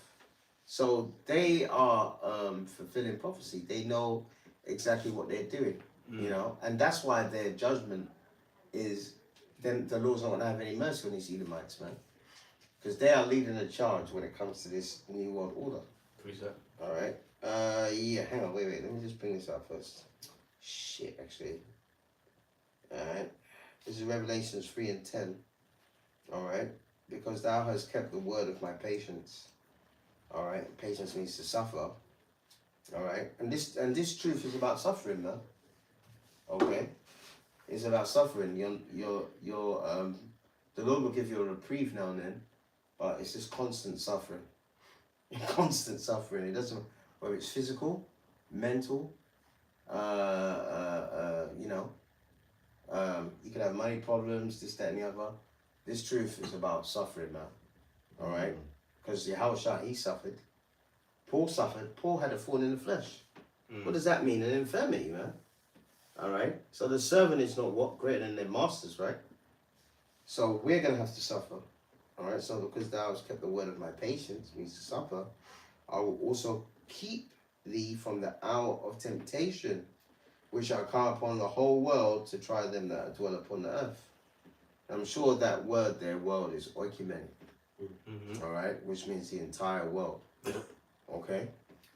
So they are fulfilling prophecy. They know exactly what they're doing, and that's why their judgment is. Then the Lord's not going to have any mercy on these Edomites, man, because they are leading the charge when it comes to this new world order. All right. Hang on, wait. Let me just bring this up first. Shit, actually. All right. This is Revelations 3:10. All right. Because thou hast kept the word of my patience. All right. Patience means to suffer. All right. And this truth is about suffering, man. Okay. It's about suffering. The Lord will give you a reprieve now and then, but it's just constant suffering. Constant suffering. It doesn't, whether it's physical, mental, you can have money problems, this, that, and the other. This truth is about suffering, man. All right? Because Yahushua, he suffered. Paul suffered. Paul had a thorn in the flesh. What does that mean? An infirmity, man. All right? So the servant is not what? Greater than their masters, right? So we're going to have to suffer. All right? So because thou hast kept the word of my patience, means to suffer, I will also keep thee from the hour of temptation, which shall come upon the whole world to try them that dwell upon the earth. I'm sure that word there, world, is oikumenic. All right? Which means the entire world. Okay?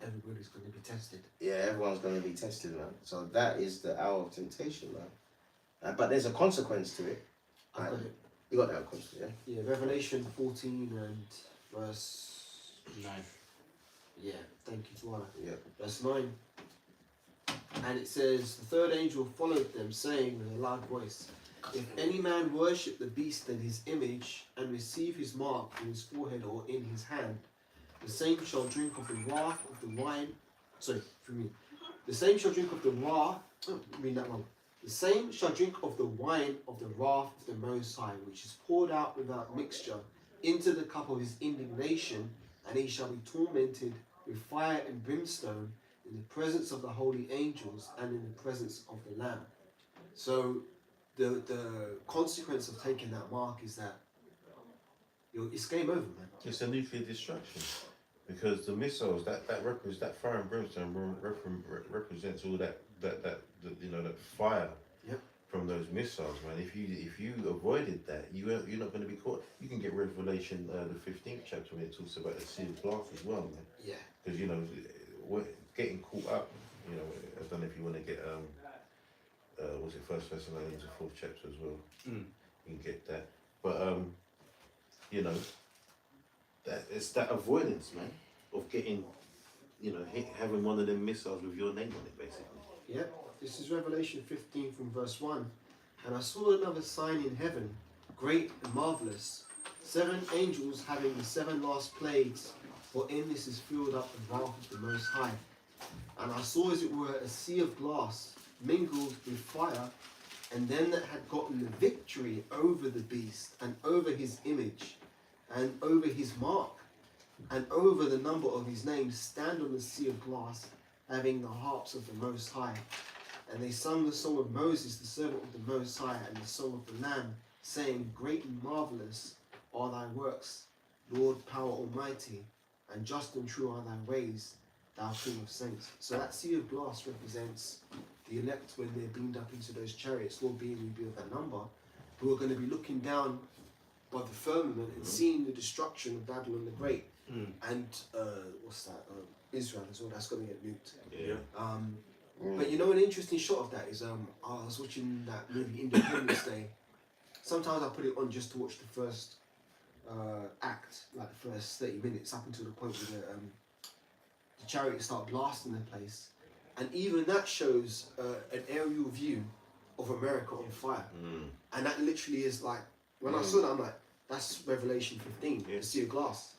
Everybody's going to be tested. Yeah, everyone's going to be tested, man. So that is the hour of temptation, man. But there's a consequence to it. I've got it. You got that consequence, yeah? Yeah, Revelation 14 and verse 9. Yeah, thank you, Tuana. Yeah. Verse 9. And it says, the third angel followed them, saying with a loud voice, if any man worship the beast and his image, and receive his mark in his forehead or in his hand, the same shall drink of the wrath of the wine. Sorry, for me. The same shall drink of the wrath. Oh, read that wrong. The same shall drink of the wine of the wrath of the Most High, which is poured out without mixture into the cup of his indignation, and he shall be tormented with fire and brimstone in the presence of the holy angels and in the presence of the Lamb. So the consequence of taking that mark is that it's game over, man. It's a nuclear destruction. Because the missiles, that fire and brimstone represents all that fire from those missiles, man. If you avoided that, you're not going to be caught. You can get Revelation the 15th chapter when it talks about the sea of glass as well, man. Yeah. Because we're getting caught up. I don't know if you want to get was it First Thessalonians the 4th chapter as well. You can get that, but that it's that avoidance, man, of getting, having one of them missiles with your name on it, basically. Yeah, this is Revelation 15 from verse 1. And I saw another sign in heaven, great and marvelous, 7 angels having the 7 last plagues, for in this is filled up the wrath of the Most High. And I saw as it were a sea of glass mingled with fire, and them that had gotten the victory over the beast, and over his image, and over his mark, and over the number of his name, stand on the sea of glass, having the harps of the Most High. And they sung the song of Moses, the servant of the Most High, and the song of the Lamb, saying, great and marvelous are thy works, Lord power almighty, and just and true are thy ways, thou King of saints. So that sea of glass represents the elect when they're beamed up into those chariots, Lord being revealed that number, who are going to be looking down by the firmament and seeing the destruction of Babylon the Great. And Israel as well, that's going to get nuked. Yeah. But an interesting shot of that is I was watching that movie Independence Day. Sometimes I put it on just to watch the first act, like the first 30 minutes, up until the point where the chariots start blasting the place. And even that shows an aerial view of America on fire. And that literally is like, when I saw that, I'm like, that's Revelation 15, the sea of glass.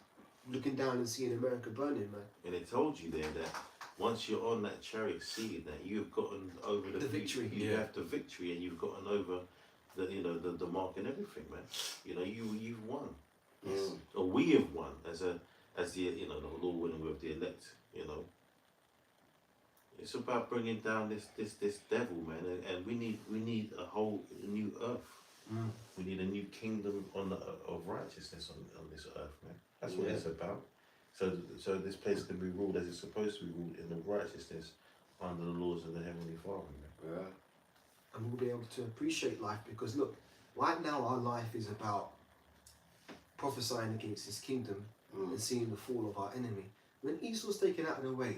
Looking down and seeing America burning, man. And it told you there that once you're on that chariot seat, that you've gotten over the victory. You have the victory, and you've gotten over the mark and everything, man. You've won. Or we have won as the Lord willing with the elect. It's about bringing down this devil, man, and we need a whole new earth. We need a new kingdom of righteousness on this earth, man. That's what it's about. So this place can be ruled as it's supposed to be ruled in the righteousness under the laws of the Heavenly Father, man. Yeah. And we'll be able to appreciate life, because look, right now our life is about prophesying against his kingdom and seeing the fall of our enemy. When Esau's taken out of the way,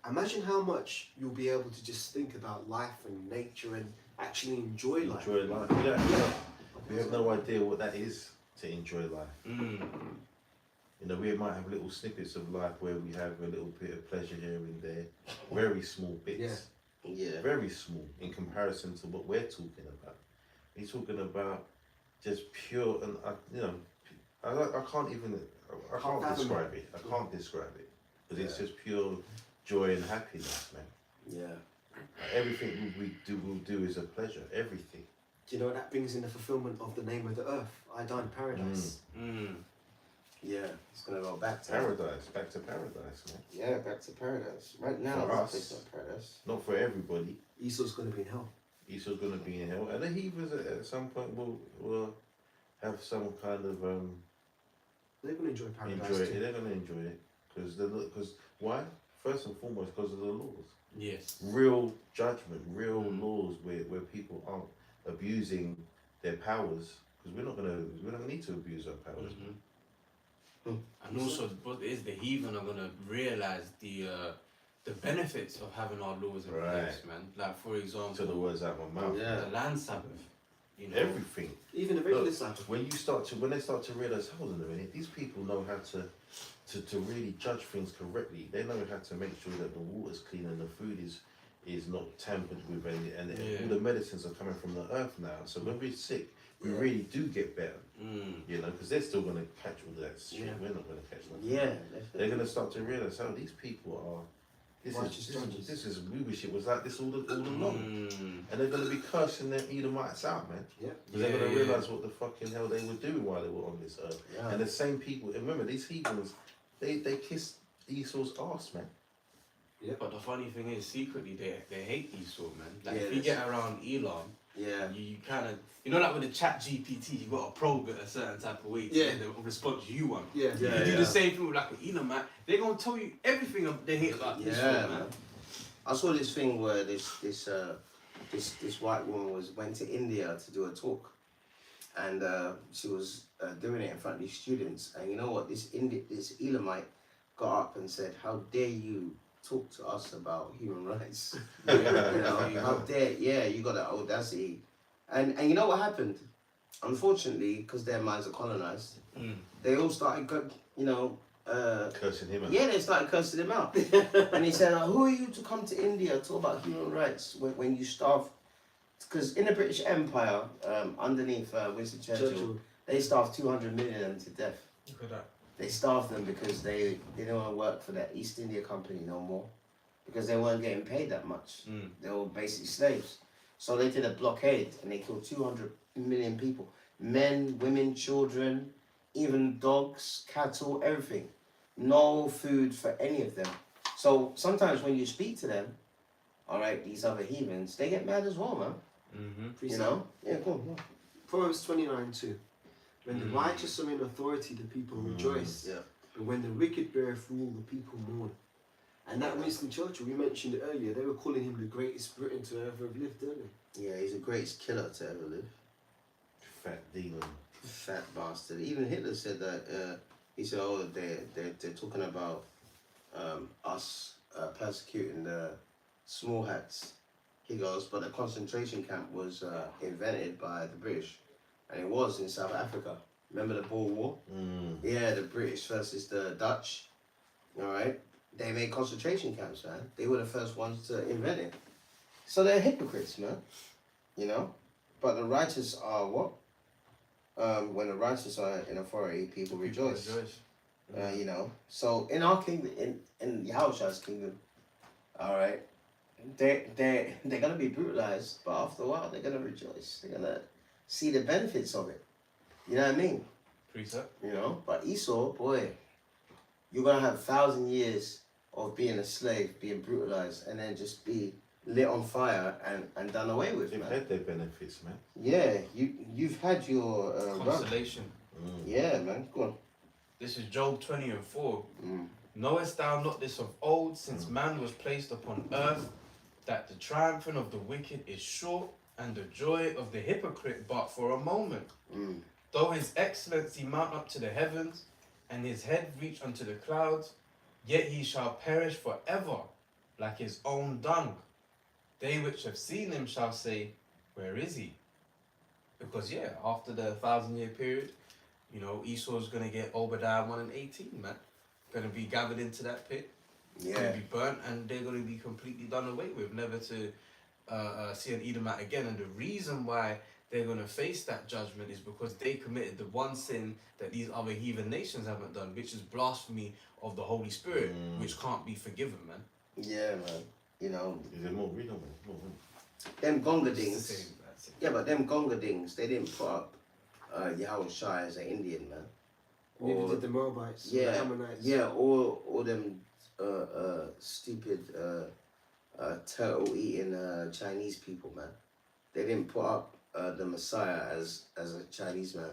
imagine how much you'll be able to just think about life and nature and actually enjoy life. Enjoy life. We have no idea what that is, to enjoy life. We might have little snippets of life where we have a little bit of pleasure here and there, very small bits. Yeah. Very small in comparison to what we're talking about. We're talking about just pure, and I can't even, I can't fathom describe it. I can't describe it. Because it's just pure joy and happiness, man. Yeah. Everything we'll do is a pleasure. Everything. Do you know that brings in the fulfillment of the name of the earth? I died in paradise. Yeah, it's gonna go back to Paradise, back to paradise, man. Yeah, back to paradise. Right now, For us. it's not paradise. Not for everybody. Esau's going to be in hell. Esau's going to be in hell, and the heathens at some point will have some kind of They're going to enjoy paradise enjoy too. it. They're going to enjoy it because why? First and foremost, because of the laws. Yes. Real judgment, real laws where people aren't abusing their powers, because we don't need to abuse our powers. And also, what is the heathen are gonna realize the benefits of having our laws in place, man. Like for example, So the words out of my mouth. Yeah. the land Sabbath. You know, Everything. Even the regular Look, Sabbath. when they start to realize, hold on a minute, these people know how to really judge things correctly. They know how to make sure that the water's clean and the food is not tampered with, and all the medicines are coming from the earth now. So when we're sick, we really do get better. You know, because they're still going to catch all that shit. Yeah. We're not going to catch nothing. Yeah, They're going to start to realize how these people are. This is we wish it was like this all along. And they're going to be cursing them Edomites out, man. Yeah. Because they're going to realise what the fucking hell they were doing while they were on this earth. Yeah. And the same people, and remember, these heathens, they kissed Esau's ass, man. Yeah. But the funny thing is, secretly they hate Esau, man. Like Yeah, if you get around Elam, Yeah. you kind of, you know, like with the chat GPT, you got to probe it a certain type of way to get the response you want. Yeah. You do the same thing with like an Elamite, they're gonna tell you everything they hate about Esau, Yeah, man. I saw this thing where this white woman went to India to do a talk, and she was doing it in front of these students. And you know what? This Elamite got up and said, "How dare you talk to us about human rights? You know, how dare? Yeah, you got that audacity." And you know what happened? Unfortunately, because their minds are colonized, they all started, Cursing him out. yeah, they started cursing him out. And he said, "Who are you to come to India talk about human rights when you starve?" Because in the British Empire, underneath Winston Churchill, they starved 200 million of them to death. Look at that. They starved them because they didn't want to work for that East India Company no more, because they weren't getting paid that much. They were basically slaves. So they did a blockade and they killed 200 million people. Men, women, children, even dogs, cattle, everything. No food for any of them. So sometimes when you speak to them, all right, these other heathens, they get mad as well, man. You know? Yeah, go on. Proverbs 29:2. When the righteous are in authority, the people rejoice. Yeah. But when the wicked beareth rule, the people mourn. And that Winston Churchill, we mentioned it earlier, they were calling him the greatest Briton to ever have lived, didn't they? Yeah, he's the greatest killer to ever live. Fat demon. Fat bastard. Even Hitler said that. He said, "Oh, they're talking about us persecuting the small hats." He goes, "But the concentration camp was invented by the British, and it was in South Africa. Remember the Boer War? Yeah, the British versus the Dutch. All right, they made concentration camps, man. They were the first ones to invent it. So they're hypocrites, man. You know, but the righteous are what? When the righteous are in authority, people rejoice. You know, so in our kingdom, in Yahushua's kingdom, all right, they're gonna be brutalized, but after a while they're gonna rejoice. They're gonna see the benefits of it. You know what I mean? Precept. You know, but Esau, boy, you're gonna have 1,000 years of being a slave, being brutalized, and then just be lit on fire and done away with, They've man. had their benefits, man. Yeah, you've had your run. Consolation. Yeah, man. Go on. This is Job 20:4. Knowest thou not this of old, since man was placed upon earth, that the triumphing of the wicked is short, and the joy of the hypocrite but for a moment? Though his excellency mount up to the heavens, and his head reach unto the clouds, yet he shall perish forever, like his own dung. They which have seen him shall say, where is he? Because yeah, after the 1,000-year period, you know, Esau's gonna get Obadiah 1:18, man. Gonna be gathered into that pit. going to be burnt, and they're going to be completely done away with, never to see an Edomite again. And the reason why they're going to face that judgment is because they committed the one sin that these other heathen nations haven't done, which is blasphemy of the Holy Spirit, which can't be forgiven, man. Yeah, man. You know, Is there more? Read on, man. them Gonga It's the dings. same, that's it. Yeah, but them Gonga dings, they didn't put up Yahweh Shai as an Indian, man. Neither Or, did the Moabites, yeah, the Ammonites. yeah, or them stupid turtle eating Chinese people, man. They didn't put up the Messiah as a Chinese man.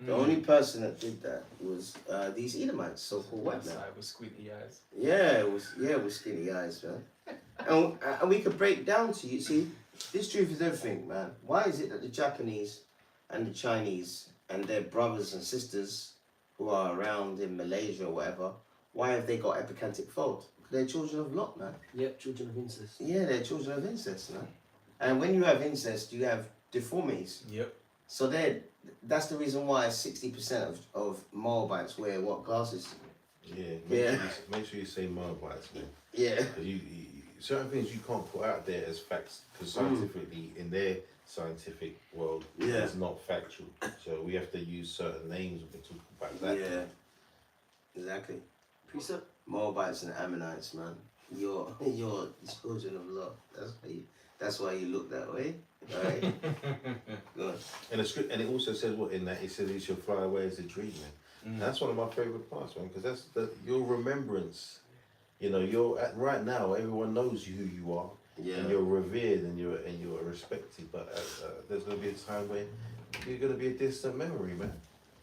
The only person that did that was these Edomites, so-called white men. Side with squinty eyes. Yeah, it was skinny eyes, man. And we could break down to you. See, this truth is everything, man. Why is it that the Japanese and the Chinese and their brothers and sisters who are around in Malaysia or whatever, why have they got epicantic fault? They're children of Lot, man. Yep, children of incest. Yeah, they're children of incest, man. And when you have incest, you have deformities. Yep. So that's the reason why 60% of Moabites wear what glasses? Yeah. Make sure you say Moabites, man. Yeah. 'Cause you certain things you can't put out there as facts, because scientifically, in their scientific world, Yeah. it's not factual. So we have to use certain names when we talk about that. Yeah. Exactly. Precept? Moabites and Ammonites, man. You're children of Lot. That's why you look that way. Right? Good. And the script, and it also says what in that it says you shall fly away as a dream, man. And that's one of my favorite parts, man, because that's your remembrance. You know, right now everyone knows who you are, and you're revered and you're respected. But there's gonna be a time when you're gonna be a distant memory, man.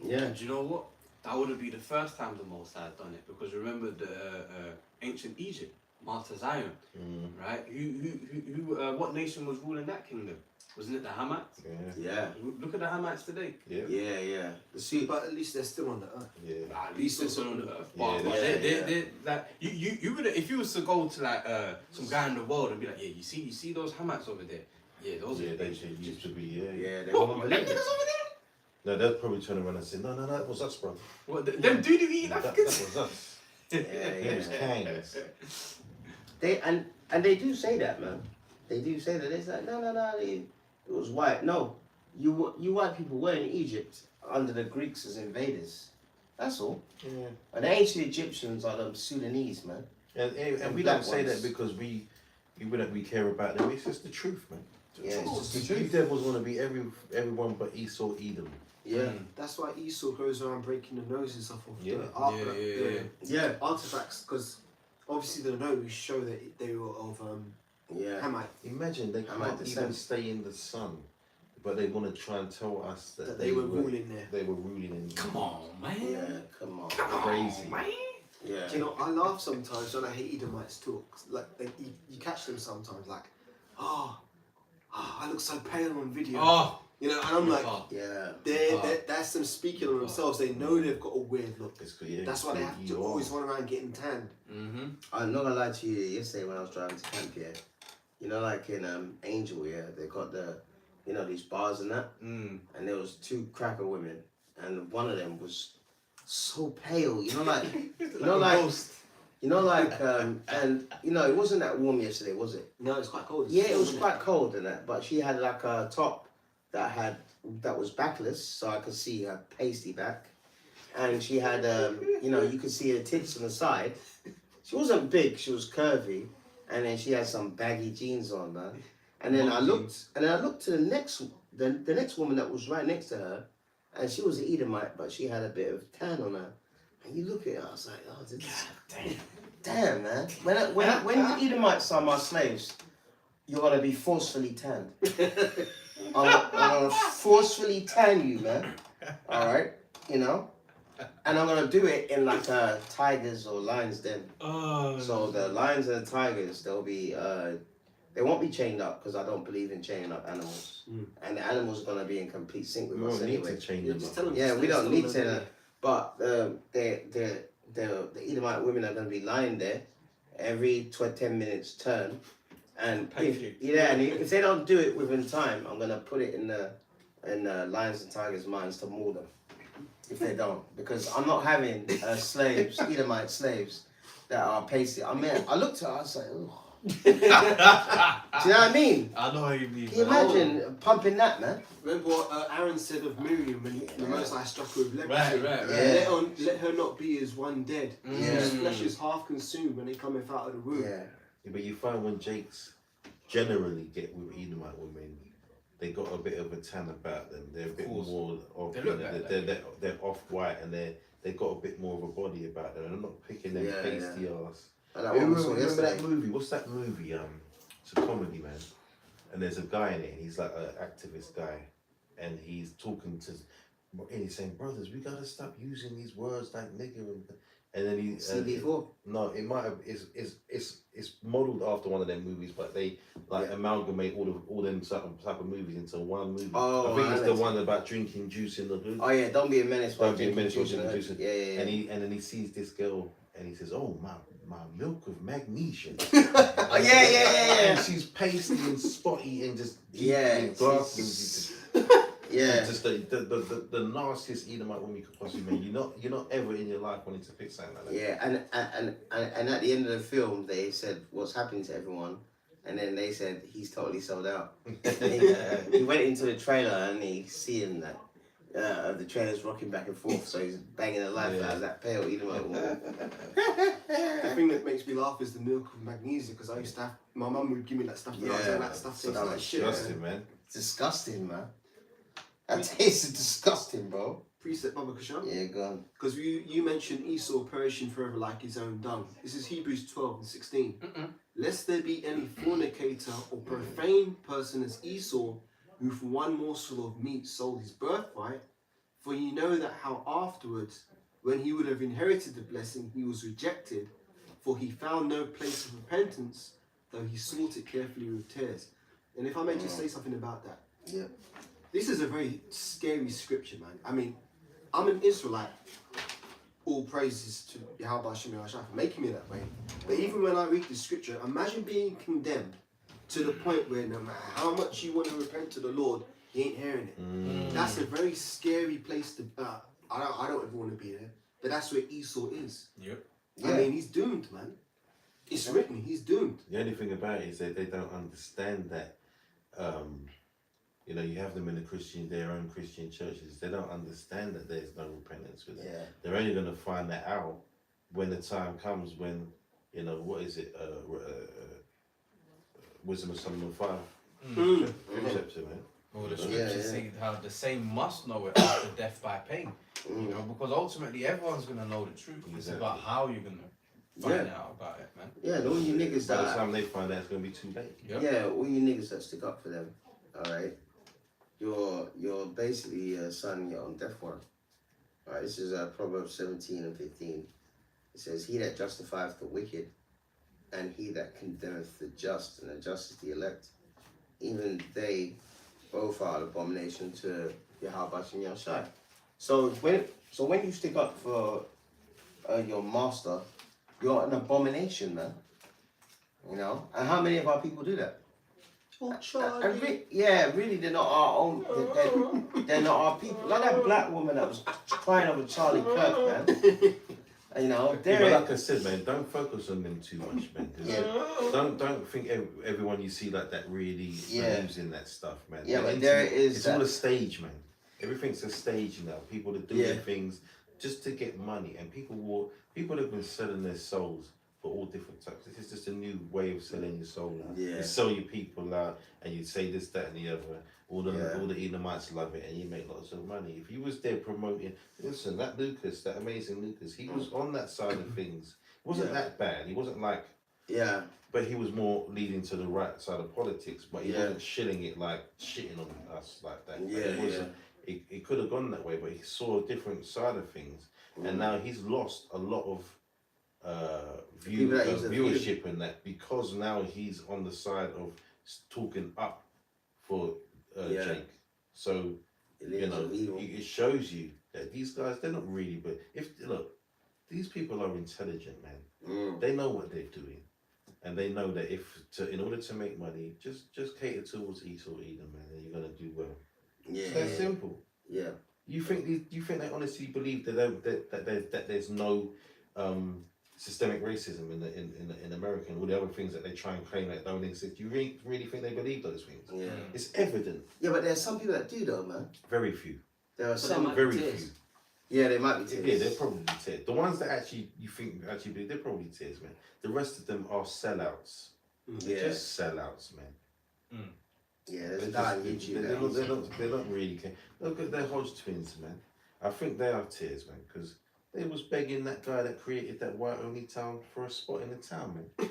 Yeah. And do you know what? That wouldn't be the first time the Most High had done it, because remember the ancient Egypt, Mount Zion, right? What nation was ruling that kingdom? Wasn't it the Hamites? Yeah. Look at the Hamites today. Yeah. But at least they're still on the earth. Yeah. At least they're still on the earth. Yeah, But yeah, they're like you would, if you was to go to like some guy in the world and be like, yeah, you see those Hamites over there? Yeah, those Yeah, are they ancient used to be. Yeah, they What? won't Them believe niggas it. over there? No, they'll probably turn around and say, no, that was us, bro. What? Them doo-doo eating That Africans? was us. Yeah, It was Kangs. They and they do say that, man. They do say that. It's like no, it was white. No, you white people were in Egypt under the Greeks as invaders. That's all. Yeah. And the ancient Egyptians are the Sudanese, man. And we black don't say ones. that because we care about them. It's just the truth, man. Yeah, it's just the You truth. devils want to be everyone but Esau, Edom. Yeah, That's why Esau goes around breaking the noses off of Yeah. yeah, artifacts, because obviously the nose show that they were of yeah. Hamite. Imagine they I might can't even stay in the sun, but they want to try and tell us that That they were ruling there. They were ruling in. Come on, man. Yeah, come on. Crazy. Man. Yeah. Do you know, I laugh sometimes when I hear Edomites talk. Like you catch them sometimes, like, I look so pale on video. Oh, You know, and I'm like, Yeah. that's them speaking on themselves. They know they've got a weird look. Yeah, That's why they have to always run around getting tanned. I'm not gonna lie to you. Yesterday when I was driving to camp, yeah, you know, like in Angel, yeah, they got these bars and that, and there was two cracker women, and one of them was so pale, you know, like and it wasn't that warm yesterday, was it? No, it's quite cold. Yeah, it was quite cold and that, but she had like a top that was backless, so I could see her pasty back, and she had you could see her tits on the side. She wasn't big, she was curvy, and then she had some baggy jeans on, man. And then I looked to the next woman that was right next to her, and she was an Edomite, but she had a bit of tan on her. And you look at her, I was like, oh, this is damn, man. When the Edomites are my slaves, you're gonna be forcefully tanned. I'm gonna forcefully tan you, man. All right, and I'm gonna do it in like a tigers or lions den. So the lions and the tigers, they won't be chained up because I don't believe in chaining up animals, and the animals are gonna be in complete sync with We us don't need anyway. to change Yeah, them just up. tell them Yeah, to we stay don't need still to. and But the Edomite women are going to be lying there every 10 minutes turn. And if they don't do it within time, I'm going to put it in the lions and tigers' minds to maul them. If they don't. Because I'm not having slaves, Edomite slaves, that are pasty. I mean, I looked at her, I was like, ugh. Do you know what I mean? I know what you mean. Can you imagine pumping that, man? Remember what Aaron said of Miriam when the Most High struck her with leprosy? Right. Let her not be as one dead. Whose flesh is half consumed when they cometh out of the womb. Yeah. But you find when Jakes generally get with Edomite women, they got a bit of a tan about them. They're a bit more of, they look better. they're off white and they got a bit more of a body about them. And I'm not picking them pasty ass. And that one we saw Remember that yesterday. movie? What's that movie? It's a comedy, man. And there's a guy in it. He's like an activist guy, and he's talking to, and he's saying, "Brothers, we gotta stop using these words like nigger." And then he CB4. No, it might have. It's modelled after one of them movies, but they like amalgamate all them type of movies into one movie. Oh, I think it's the one about drinking juice in the hood. Oh yeah, don't be a menace. Don't be a menace while drinking juice. Yeah. And then he sees this girl, and he says, "Oh my milk of magnesia." Oh yeah. And she's pasty and spotty and just glasses. Yeah. Just the nastiest Edomite woman you could possibly make. You're not ever in your life wanting to pick something like that. Yeah, and at the end of the film, they said what's happening to everyone, and then they said he's totally sold out. He went into the trailer and he's seeing that the trailer's rocking back and forth, so he's banging the life out of that pale Edomite woman. The thing that makes me laugh is the milk of magnesia, because I used to have, my mum would give me that stuff, and I was like, that stuff tastes like shit. Disgusting, man. Disgusting, man. That tastes disgusting, bro. Precept, Baba Kashan. Yeah, go on. Because you mentioned Esau perishing forever like his own dung. This is Hebrews 12:16. Lest there be any fornicator or profane person as Esau, who for one morsel of meat sold his birthright. For you know that how afterwards, when he would have inherited the blessing, he was rejected, for he found no place of repentance, though he sought it carefully with tears. And if I may just say something about that. Yeah. This is a very scary scripture, man. I mean, I'm an Israelite. All praises to Yahweh Shem Yahshua for making me that way. But even when I read the scripture, imagine being condemned to the point where no matter how much you want to repent to the Lord, he ain't hearing it. That's a very scary place to. I don't ever want to be there. But that's where Esau is. Yep. I mean, he's doomed, man. It's written. He's doomed. The only thing about it is that they don't understand that. You have them in their own Christian churches. They don't understand that there's no repentance with it. Yeah. They're only going to find that out when the time comes when, what is it? Wisdom of Solomon 5. Chapter, man. Well, the scriptures say how the same must know it after death by pain. Because ultimately everyone's going to know the truth. It's about how you're going to find out about it, man. Yeah, and all you niggas By the time they find out, it's going to be too late. Yep. Yeah, all you niggas that stick up for them, alright? You're basically signing it on death warrant. Alright, this is Proverbs 17 and 15. It says, he that justifieth the wicked, and he that condemneth the just, and the just is the elect, even they both are an abomination to Yahweh Shem Yahshua. So when you stick up for your master, you're an abomination, man. And how many of our people do that? Really, they're not our own. They're not our people. Like that black woman that was crying over Charlie Kirk, man. But like I said, man, don't focus on them too much, man. Don't think everyone you see like that really believes in that stuff, man. Yeah, but there is. It's all a stage, man. Everything's a stage now. People are doing things just to get money, and people have been selling their souls for all different types. This is just a new way of selling your soul out. You sell your people out, and you say this, that, and the other. All the Edomites love it, and you make lots of money. If you was there promoting, listen, that amazing Lucas, he was on that side of things. It wasn't that bad. He wasn't like, but he was more leading to the right side of politics. But he wasn't shilling it like shitting on us like that. It could have gone that way, but he saw a different side of things, and now he's lost a lot of viewership in that, because now he's on the side of talking up for Jake. So it shows you that these guys, they're not really, but these people are intelligent, man. They know what they're doing, and they know that in order to make money, just cater towards Esau Edom, man, and you're gonna do well. It's that simple. You think they honestly believe that there's no systemic racism in America and all the other things that they try and claim that don't exist. Do you really think they believe those things? Yeah. It's evident. Yeah, but there's some people that do though, man. Very few. There are But some. might be Very tears. few. Yeah, they might be tears. Yeah, they're probably tears. The ones that actually you think actually believe, they're probably tears, man. The rest of them are sellouts. They're Yeah. just sellouts, man. Yeah, there's a They're guy on just- YouTube. They're not really care. Look at their Hodge twins, man. I think they are tears, man, because they was begging that guy that created that white only town for a spot in the town, man.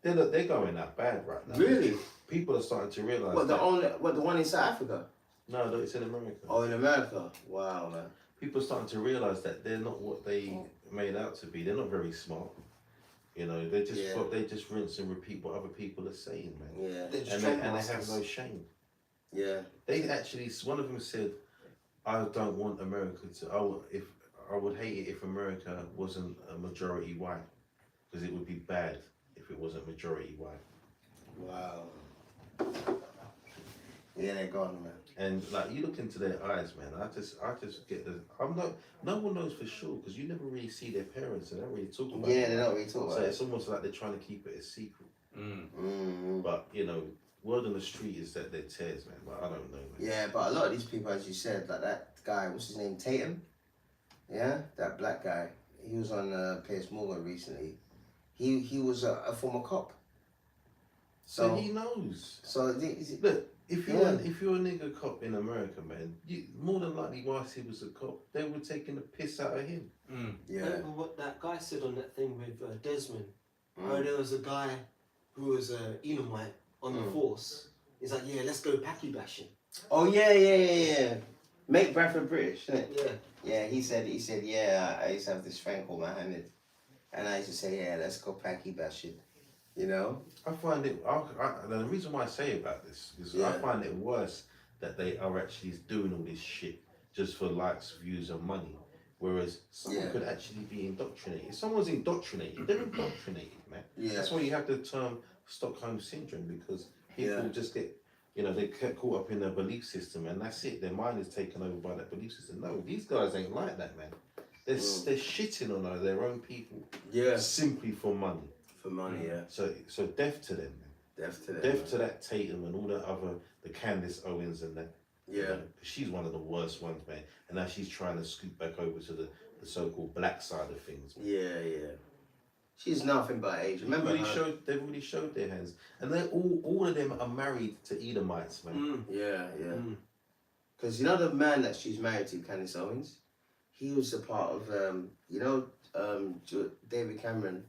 They're going that bad right now. Really? People are starting to realise. What the one in South Africa? No, it's in America. Oh, in America. Wow, man. People are starting to realise that they're not what they made out to be. They're not very smart. You know, they just rinse and repeat what other people are saying, man. Yeah. They're just And trade they have masters. no shame. Yeah. They actually, one of them said, "I don't want America to. I would hate it if America wasn't a majority white, because it would be bad if it wasn't majority white." Wow. Yeah, they're gone, man. And like you look into their eyes, man. I just get the. I'm not. No one knows for sure because you never really see their parents and they don't really talk about. Yeah, it. they don't really talk So about it. it's almost like they're trying to keep it a secret. Mm. But you know, word on the street is that they're tears, man. But I don't know, man. Yeah, but a lot of these people, as you said, like that guy, what's his name, Tatum? Yeah, that black guy. He was on Piers Morgan recently. He was a former cop. So he knows. So Look, if you're Yeah. if you're a nigger cop in America, man, you more than likely whilst he was a cop, they were taking the piss out of him. yeah. Remember what that guy said on that thing with Desmond? Mm. Oh, there was a guy who was Elamite on the force. He's like, yeah, let's go packy bashing. Oh yeah. Make Bradford British, isn't it? Yeah. Yeah, he said, yeah, I used to have this friend called Mohammed, and I used to say, yeah, let's go packy bashing, you know? I find it. The reason why I say about this is I Yeah. find it worse that they are actually doing all this shit just for likes, views, and money. Whereas someone Yeah. could actually be indoctrinated. If someone's indoctrinated, they're indoctrinated, man. Yeah. That's why you have the term Stockholm syndrome because people Yeah. just get, you know, they get caught up in their belief system and that's it. Their mind is taken over by that belief system. No, these guys ain't like that, man. They're shitting on their own people Yeah. simply for money. For money, yeah. So deaf to them, man. Deaf to that. Deaf to that Tatum and all the other, the Candace Owens and that. Yeah. She's one of the worst ones, man. And now she's trying to scoot back over to the so-called black side of things. Man. Yeah. She's nothing but age. Remember her? They've already showed their hands. And they all of them are married to Edomites, man. Yeah. Mm. Because you know the man that she's married to, Candace Owens? He was a part of, David Cameron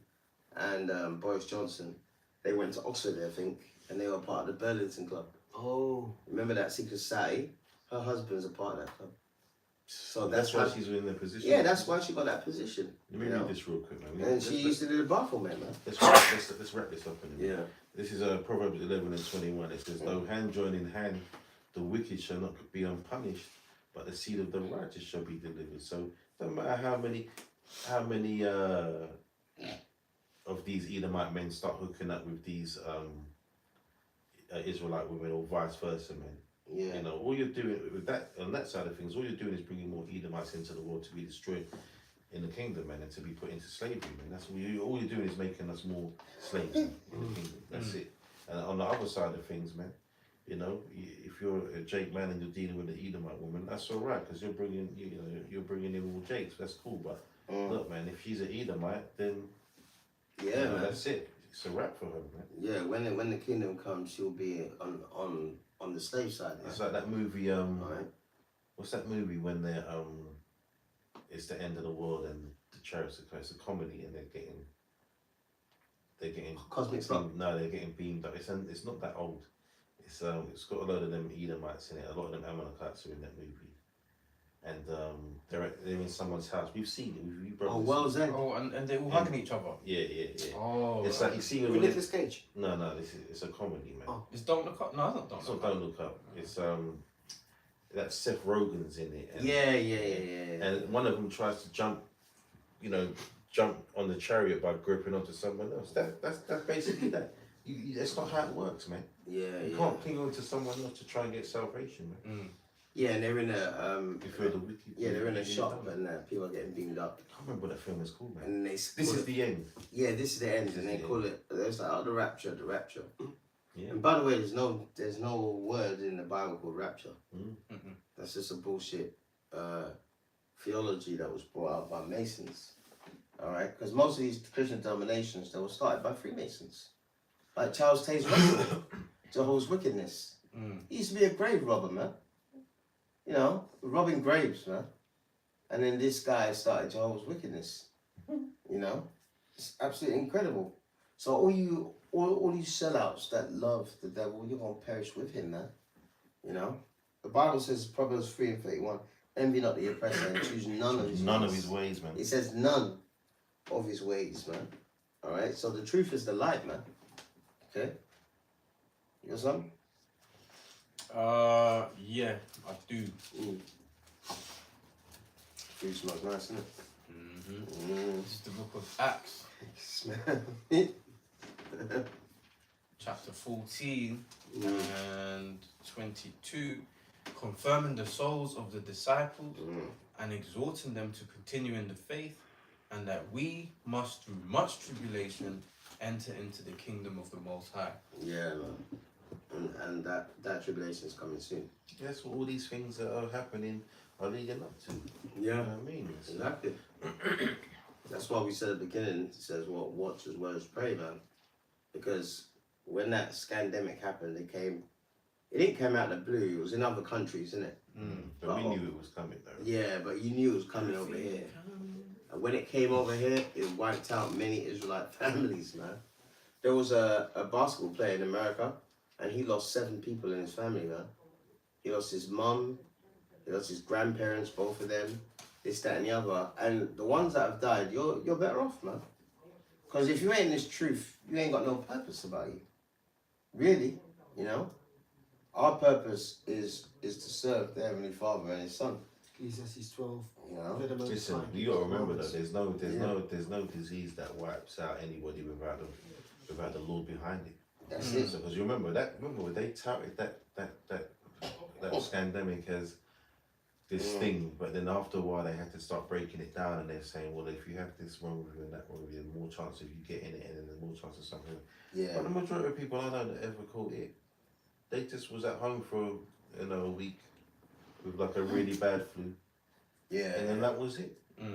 and Boris Johnson. They went to Oxford, I think, and they were part of the Burlington Club. Oh. Remember that secret society? Her husband's a part of that club. So That's why how- she's in the position. Yeah, that's why she got that position. Let me you read know? this real quick, man. And she used to do the bathroom, man. Let's wrap this up in a minute. Yeah. This is Proverbs 11:21. It says, "Though hand join in hand, the wicked shall not be unpunished, but the seed of the righteous shall be delivered." So no matter how many of these Edomite men start hooking up with these Israelite women or vice versa, man. Yeah. You know, all you're doing with that on that side of things, all you're doing is bringing more Edomites into the world to be destroyed in the kingdom, man, and to be put into slavery, man. That's all you're doing is making us more slaves in the kingdom. That's it. And on the other side of things, man, you know, if you're a Jake man and you're dealing with an Edomite woman, that's all right because you're bringing in all Jakes. That's cool. But look, man, if she's an Edomite, then Yeah, man. that's it. It's a wrap for her, man. Yeah, when the kingdom comes, she'll be on the slave side. It's like that movie. Right. What's that movie when they're it's the end of the world and the chariots are it's a comedy and they're getting Cosmic Slump. No, they're getting beamed up. It's not that old. It's got a load of them Edomites in it. A lot of them Amalekites are in that movie, and they're in someone's house. We've seen it. We've Oh, World's End. Oh, and they're all hugging each other. Yeah. Oh, It's like you see With when Nicolas Cage. no, it's a comedy, man. Oh. it's Don't Look Up. No, it's not Don't It's Look not Up. Don't Look Up. It's that Seth Rogen's in it. And, Yeah. And one of them tries to jump on the chariot by gripping onto someone else. That's basically that. That's not how it works, man. Yeah. You can't cling on to someone else to try and get salvation, man. Yeah, and they're in a Before the wiki. yeah, they're in a shop and people are getting beamed up. I can't remember what that film is called, man. And they This call is it- the end. yeah, this is the end, This and is they the call it. There's like, oh, the rapture. Yeah. And by the way, there's no word in the Bible called rapture. Mm-mm. That's just a bullshit theology that was brought out by Masons. All right, because most of these Christian denominations they were started by Freemasons, like Charles Taze Russell, Jehovah's Wickedness. He used to be a grave robber, man. You know, robbing graves, man. And then this guy started Jehovah's Wickedness. You know, it's absolutely incredible. So all you sellouts that love the devil, you're gonna perish with him, man. You know, the Bible says Proverbs 3:31, envy not the oppressor and choose none of his ways, man. It says none of his ways, man. All right. So the truth is the light, man. Okay. You got something? Yeah, I do. Food smells nice, isn't it? This is the book of Acts, Smell. chapter 14 and 22, confirming the souls of the disciples and exhorting them to continue in the faith, and that we must, through much tribulation, enter into the kingdom of the Most High. Yeah, man. And that tribulation is coming soon. That's what all these things that are happening are leading up to. Yeah. You know what I mean? Exactly. That's why we said at the beginning, it says, well, watch as well as pray, man. Because when that scandemic happened, it didn't come out of the blue, it was in other countries, isn't it? But we knew it was coming, though. Yeah, but you knew it was coming over here. And when it came over here, it wiped out many Israelite families, man. There was a basketball player in America, and he lost 7 people in his family, man. He lost his mum, he lost his grandparents, both of them, this, that, and the other. And the ones that have died, you're better off, man. Because if you ain't in this truth, you ain't got no purpose about you. Really, you know? Our purpose is to serve the Heavenly Father and His Son. Ecclesiastes 12. You know? Listen, you gotta remember that there's no disease that wipes out anybody without the Lord behind it. That's it. Because you remember when they touted that scandemic as this thing, but then after a while they had to start breaking it down, and they're saying, well, if you have this wrong with you and that wrong with you, there's more chance of you getting it, and then there's more chance of something. Yeah. But the majority of people I know that ever caught it, they just was at home for a week with like a really bad flu. Yeah. And then that was it.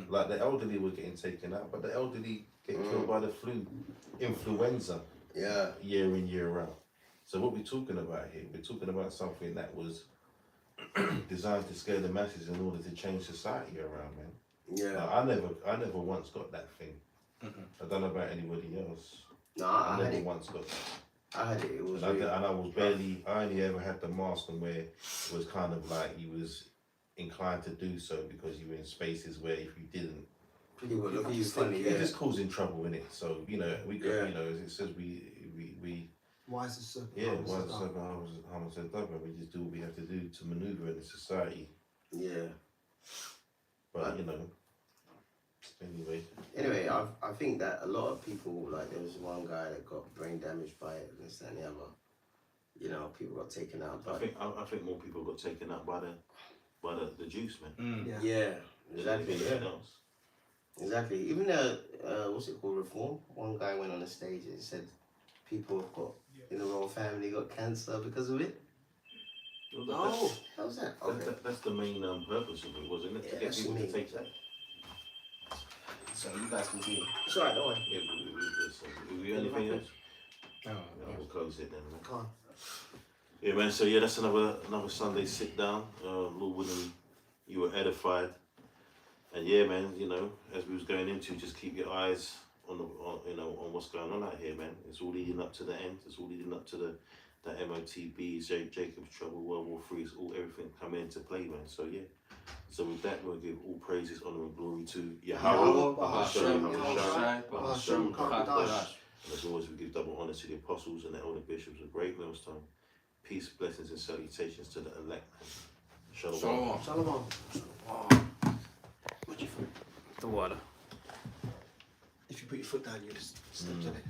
Like the elderly were getting taken out, but the elderly get killed by the influenza. Yeah. Year in, year out. So what we're talking about here, we're talking about something that was designed to scare the masses in order to change society around, man. Yeah. Like, I never once got that thing. I don't know about anybody else. No, I I had never it. once got that. I had it. It was. And I was barely. I only ever had the mask on where it was kind of like you was inclined to do so because you were in spaces where if you didn't, People would look at you funny. you're Yeah. just causing trouble in it. So we got Yeah. as it says we Why is this so? yeah, why is it so harmless and done? We just do what we have to do to maneuver in the society. Yeah. But anyway. Anyway, I think that a lot of people, like there was one guy that got brain damaged by it, and this and the other. You know, people got taken out. But I think more people got taken out by the juice, man. yeah, exactly. Than Yeah, anything else. exactly. Even what's it called, Reform? One guy went on the stage and said people have got in the royal family got cancer because of it. No. How was that? Okay. That's the main purpose of it, wasn't it? Yeah, To get that's people the to main- take that. So you guys continue. It's alright, don't worry. Yeah, we anything else? No, We'll close it then. Man. Come on. Yeah, man. So yeah, that's another Sunday sit down. Lord willing, you were edified, and yeah, man. As we was going into, just keep your eyes on what's going on out here, man. It's all leading up to the end. It's all leading up to the MOTB, Jacob's Trouble, World War III. It's all everything coming into play, man. So yeah. So with that, we'll give all praises, honor, and glory to Yahweh. And as always, we give double honor to the apostles and the elder bishops of Great Millstone. Peace, blessings, and salutations to the elect. Shalom. Shalom. What'd you think? The water. If you put your foot down, you just step on it.